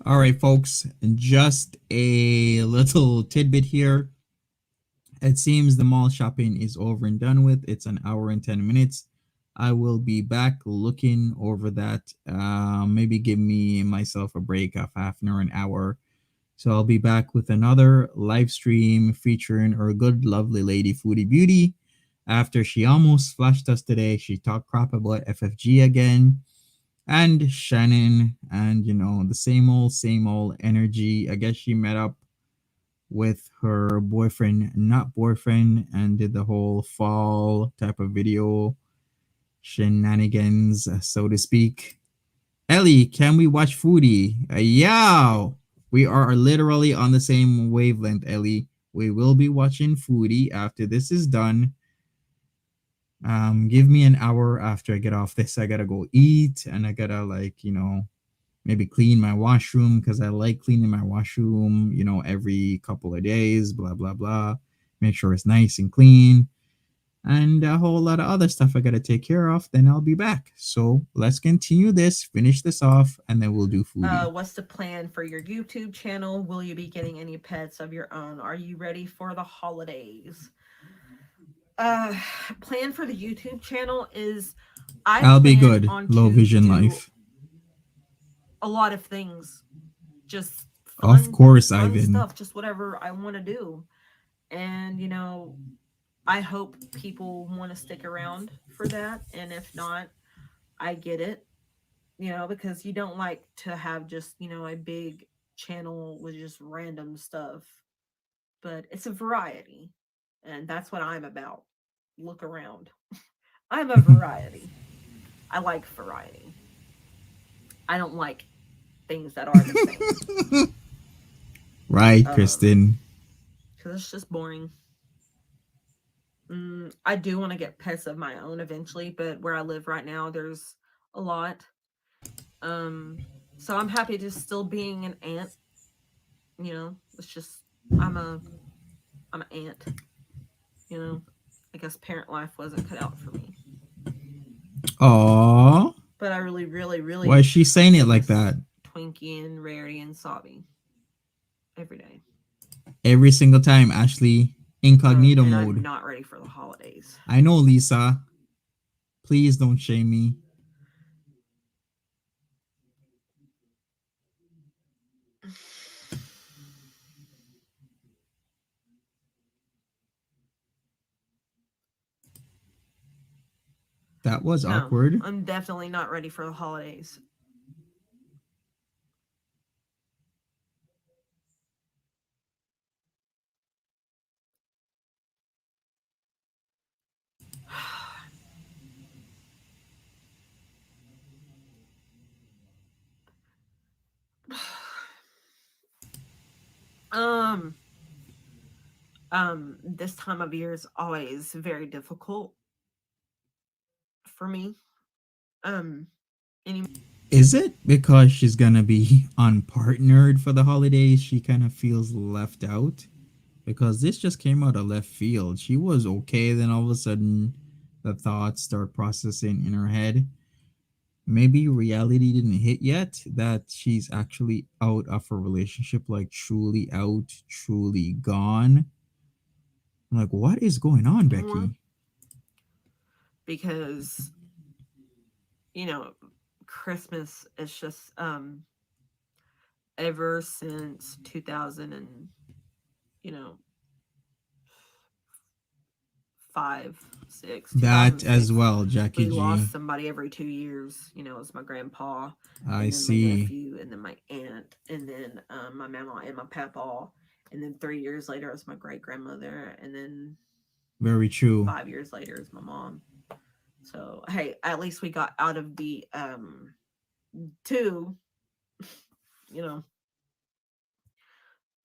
All right, folks, just a little tidbit here. It seems the mall shopping is over and done with. It's an hour and 10 minutes. I will be back looking over that. Maybe give me myself a break of half an hour, an hour. So I'll be back with another live stream featuring our good, lovely lady, Foodie Beauty. After she almost flashed us today, she talked crap about FFG again. And Shannon, and the same old energy. I guess she met up with her boyfriend, not boyfriend, and did the whole fall type of video shenanigans, so to speak. Ellie, can we watch Foodie? Yeah, we are literally on the same wavelength, Ellie. We will be watching Foodie after this is done. Give me an hour after I get off this. I gotta go eat, and I gotta maybe clean my washroom because I like cleaning my washroom, every couple of days, blah, blah, blah. Make sure it's nice and clean. And a whole lot of other stuff I got to take care of. Then I'll be back. So let's continue this, finish this off, and then we'll do Foodie. What's the plan for your YouTube channel? Will you be getting any pets of your own? Are you ready for the holidays? Plan for the YouTube channel is I'll be good. Low vision life. A lot of things, just fun, of course, Ivan. Stuff, just whatever I want to do. And, I hope people want to stick around for that. And if not, I get it, because you don't like to have just, a big channel with just random stuff. But it's a variety. And that's what I'm about. Look around. I'm a variety. I like variety. I don't like things that are the same. Right, Kristen. Because it's just boring. I do want to get pets of my own eventually, but where I live right now, there's a lot. So I'm happy just still being an aunt. It's just I'm a I'm an aunt. I guess parent life wasn't cut out for me. Aww. But I really, really, really. Why is she saying it like that? Twinkie and Rarity and Sobby. Every day. Every single time, Ashley. Incognito and mode. I'm not ready for the holidays. I know, Lisa. Please don't shame me. That was awkward. I'm definitely not ready for the holidays. This time of year is always very difficult for me. Is it because she's gonna be unpartnered for the holidays? She kind of feels left out because this just came out of left field. She was okay, then all of a sudden, the thoughts start processing in her head. Maybe reality didn't hit yet that she's actually out of a relationship, like truly out, truly gone. I'm like, what is going on, Becky? Because Christmas is just ever since 2000 and 5, 6. That as well, Jackie we G. lost somebody every 2 years. It's my grandpa, I and then see. my nephew, and then my aunt, and then my mama and my papa, and then 3 years later it's my great grandmother, and then very true. 5 years later is my mom. So hey, at least we got out of the 2,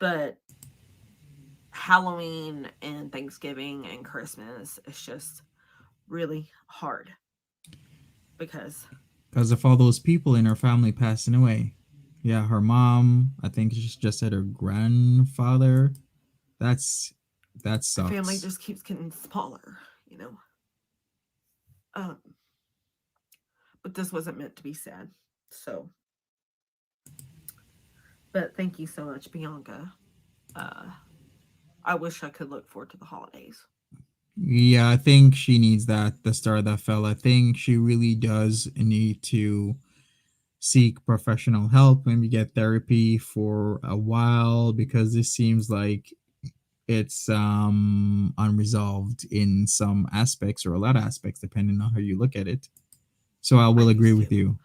but Halloween and Thanksgiving and Christmas is just really hard because of all those people in her family passing away. Yeah, her mom, I think she just said her grandfather. That sucks. The family just keeps getting smaller, but this wasn't meant to be sad. So, but thank you so much, Bianca. I wish I could look forward to the holidays. Yeah, I think she needs that. The star that fell. I think she really does need to seek professional help, maybe get therapy for a while, because this seems like it's unresolved in some aspects, or a lot of aspects, depending on how you look at it. So I will agree with you.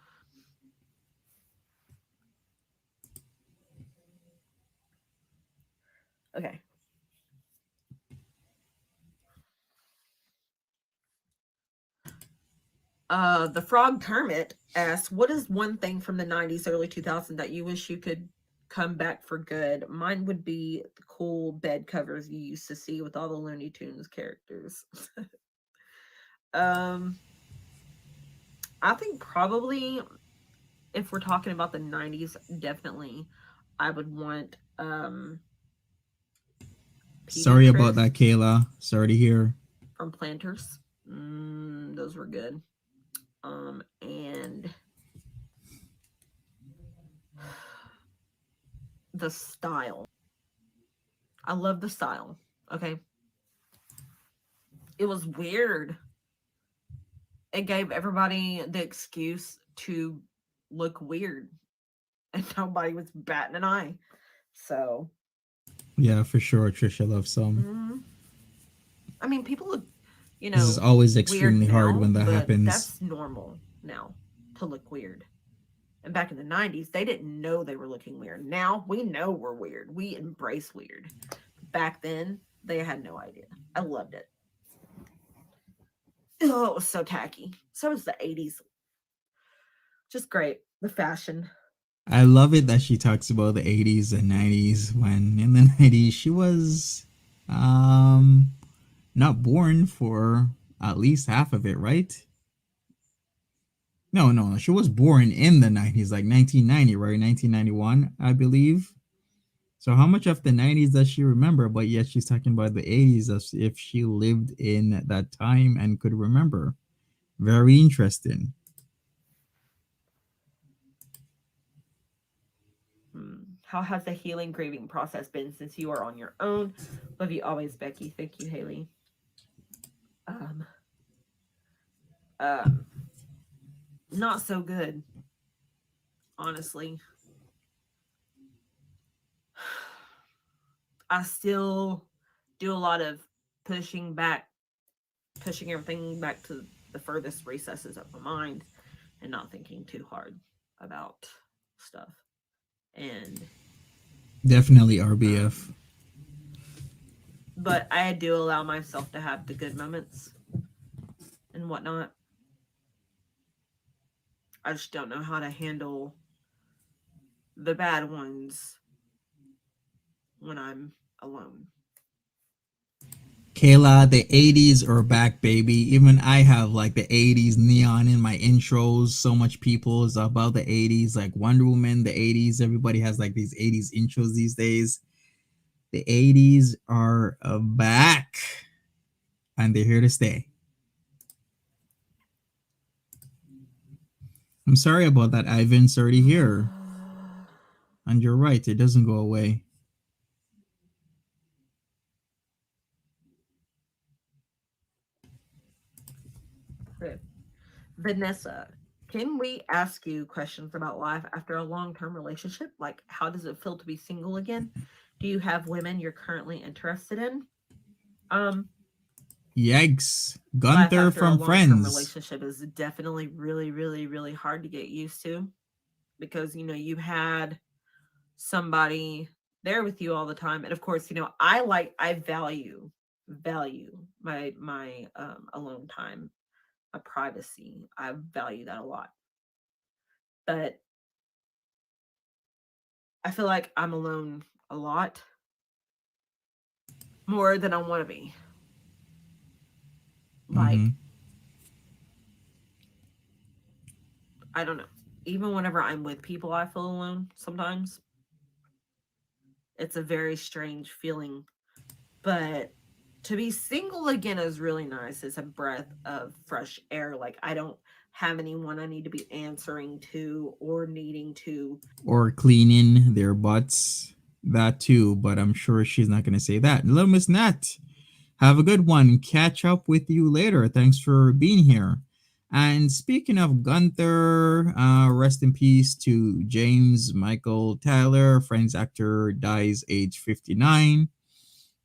Okay. The Frog Hermit asks, what is one thing from the 90s, early 2000s that you wish you could come back for good? Mine would be the cool bed covers you used to see with all the Looney Tunes characters. I think probably, if we're talking about the 90s, definitely I would want sorry about that, Kayla. Sorry to hear. From Planters. Those were good. And the style. I love the style. Okay. It was weird. It gave everybody the excuse to look weird, and nobody was batting an eye. So yeah, for sure, Trisha loves some. I mean, people look, This is always weird extremely hard now, when that but happens. that's normal now to look weird. And back in the 90s, they didn't know they were looking weird. Now we know we're weird. We embrace weird. Back then, they had no idea. I loved it. Oh, it was so tacky. So was the 80s. Just great. The fashion. I love it that she talks about the 80s and 90s when in the 90s she was um not born for at least half of it, right? No, she was born in the 90s, like 1990, right? 1991, I believe. So how much of the 90s does she remember? But yet she's talking about the 80s as if she lived in that time and could remember. Very interesting. How has the healing grieving process been since you are on your own? Love you always, Becky. Thank you, Haley. Um, um, not so good, honestly. I still do a lot of pushing back, pushing everything back to the furthest recesses of my mind and not thinking too hard about stuff. And Definitely RBF. but I do allow myself to have the good moments and whatnot. I just don't know how to handle the bad ones when I'm alone. Kayla, the 80s are back, baby. Even I have like the 80s neon in my intros. So much people is about the 80s, like Wonder Woman, the 80s. Everybody has like these 80s intros these days. The 80s are back and they're here to stay. I'm sorry about that, Ivan. It's already here. And you're right, it doesn't go away. Vanessa, can we ask you questions about life after a long-term relationship? Like, how does it feel to be single again? Do you have women you're currently interested in? Um, Yikes. Life Gunther after a from long-term Friends. relationship is definitely really, really, really hard to get used to because you had somebody there with you all the time, and of course, I value my alone time, my privacy. I value that a lot, but I feel like I'm alone a lot more than I want to be. Mm-hmm. Like, I don't know. Even whenever I'm with people, I feel alone sometimes. It's a very strange feeling. But to be single again is really nice. It's a breath of fresh air. Like, I don't have anyone I need to be answering to or needing to. Or cleaning their butts. That too, but I'm sure she's not going to say that. Hello, Miss Nat. Have a good one. Catch up with you later. Thanks for being here. And speaking of Gunther, rest in peace to James Michael Tyler. Friends actor dies age 59.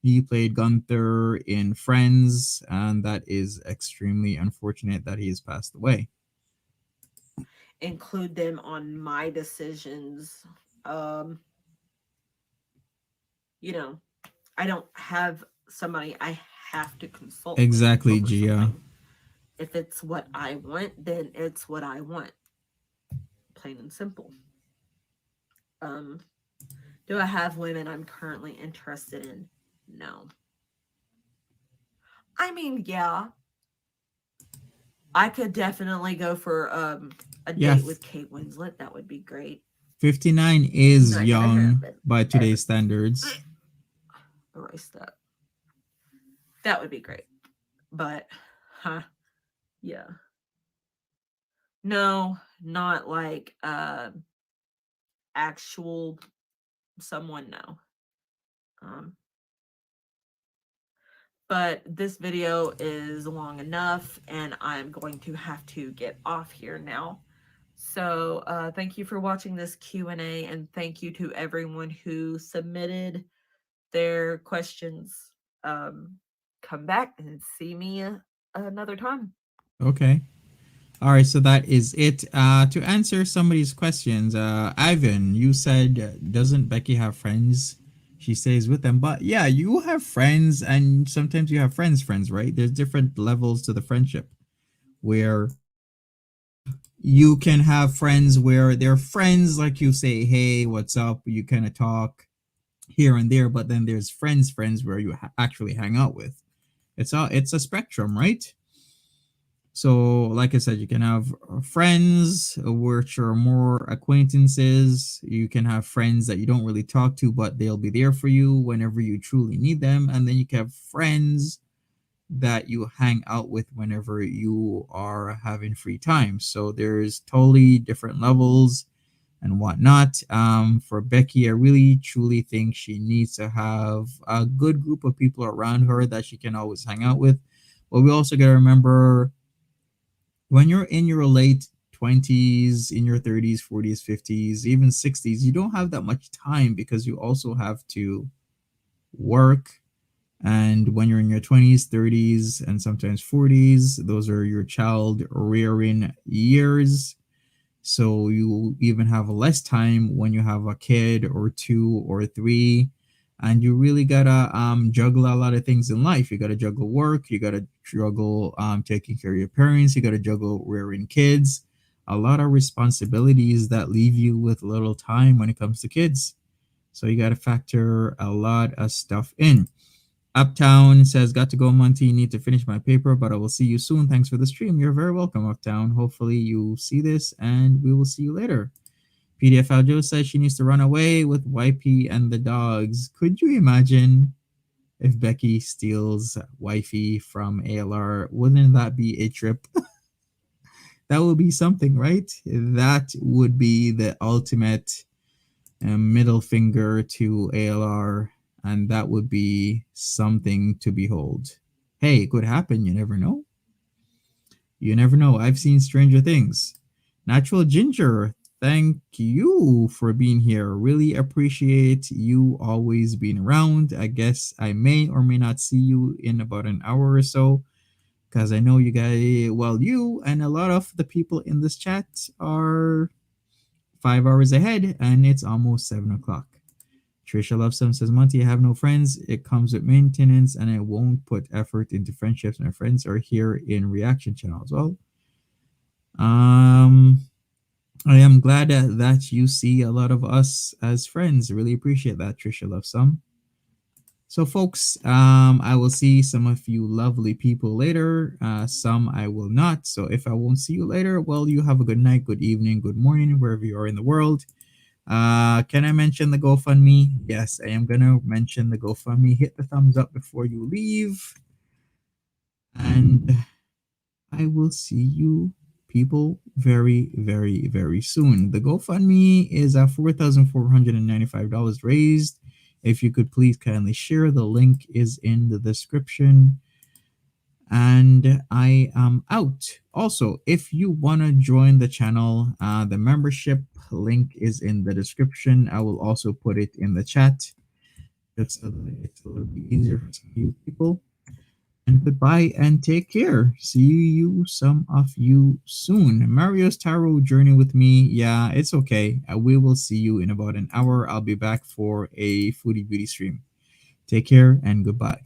He played Gunther in Friends, and that is extremely unfortunate that he has passed away. Include them on my decisions. Um, you know, I don't have somebody I have to consult with Exactly, over Gia. something. If it's what I want, then it's what I want. Plain and simple. Um, do I have women I'm currently interested in? No. I mean, yeah, I could definitely go for a Yeah, date with Kate Winslet. That would be great. 59 is Not gonna young happen. by Ever. today's standards. Erase that. That would be great. But, yeah. No, not like actual someone. No. Um, but this video is long enough, and I'm going to have to get off here now. So thank you for watching this Q&A, and thank you to everyone who submitted their questions. Um, come back and see me another time. Okay. All right, so that is it. To answer somebody's questions, Ivan, you said, doesn't Becky have friends? She stays with them, but yeah, you have friends, and sometimes you have friends, right? There's different levels to the friendship where you can have friends where they're friends, like you say, hey, what's up? You kind of talk here and there, but then there's friends where you actually hang out with. It's a spectrum, right? So, like I said, you can have friends which are more acquaintances. You can have friends that you don't really talk to, but they'll be there for you whenever you truly need them. And then you can have friends that you hang out with whenever you are having free time. So there's totally different levels and whatnot. For Becky, I really truly think she needs to have a good group of people around her that she can always hang out with. But we also got to remember, when you're in your late 20s, in your 30s, 40s, 50s, even 60s, you don't have that much time because you also have to work. And when you're in your 20s, 30s, and sometimes 40s, those are your child rearing years. So you even have less time when you have a kid or two or three, and you really gotta juggle a lot of things in life. You gotta juggle work, you gotta juggle taking care of your parents, you gotta juggle rearing kids. A lot of responsibilities that leave you with little time when it comes to kids. So you gotta factor a lot of stuff in. Uptown says, got to go, Monty. Need to finish my paper, but I will see you soon. Thanks for the stream. You're very welcome, Uptown. Hopefully, you see this and we will see you later. PDF Aljo says she needs to run away with YP and the dogs. Could you imagine if Becky steals Wifey from ALR? Wouldn't that be a trip? That would be something, right? That would be the ultimate middle finger to ALR, and that would be something to behold. Hey, it could happen. You never know. You never know. I've seen stranger things. Natural Ginger, thank you for being here. Really appreciate you always being around. I guess I may or may not see you in about an hour or so, because I know you guys, well, you and a lot of the people in this chat are 5 hours ahead, and it's almost 7 o'clock. Trisha Lovesome says, Monty, I have no friends. It comes with maintenance, and I won't put effort into friendships. My friends are here in reaction channels. Well, I am glad that you see a lot of us as friends. Really appreciate that, Trisha Lovesome. So, folks, I will see some of you lovely people later. Some I will not. So, if I won't see you later, well, you have a good night, good evening, good morning, wherever you are in the world. Can I mention the GoFundMe? Yes, I am gonna mention the GoFundMe. Hit the thumbs up before you leave, and I will see you people very, very, very soon. The GoFundMe is at $4,495 raised. If you could please kindly share, the link is in the description. And I am out. Also, if you want to join the channel, the membership link is in the description. I will also put it in the chat just so that it's a little bit easier for some of you people. And goodbye and take care. See you, some of you, soon. Mario's Tarot journey with me. Yeah, it's okay. We will see you in about an hour. I'll be back for a foodie beauty stream. Take care and goodbye.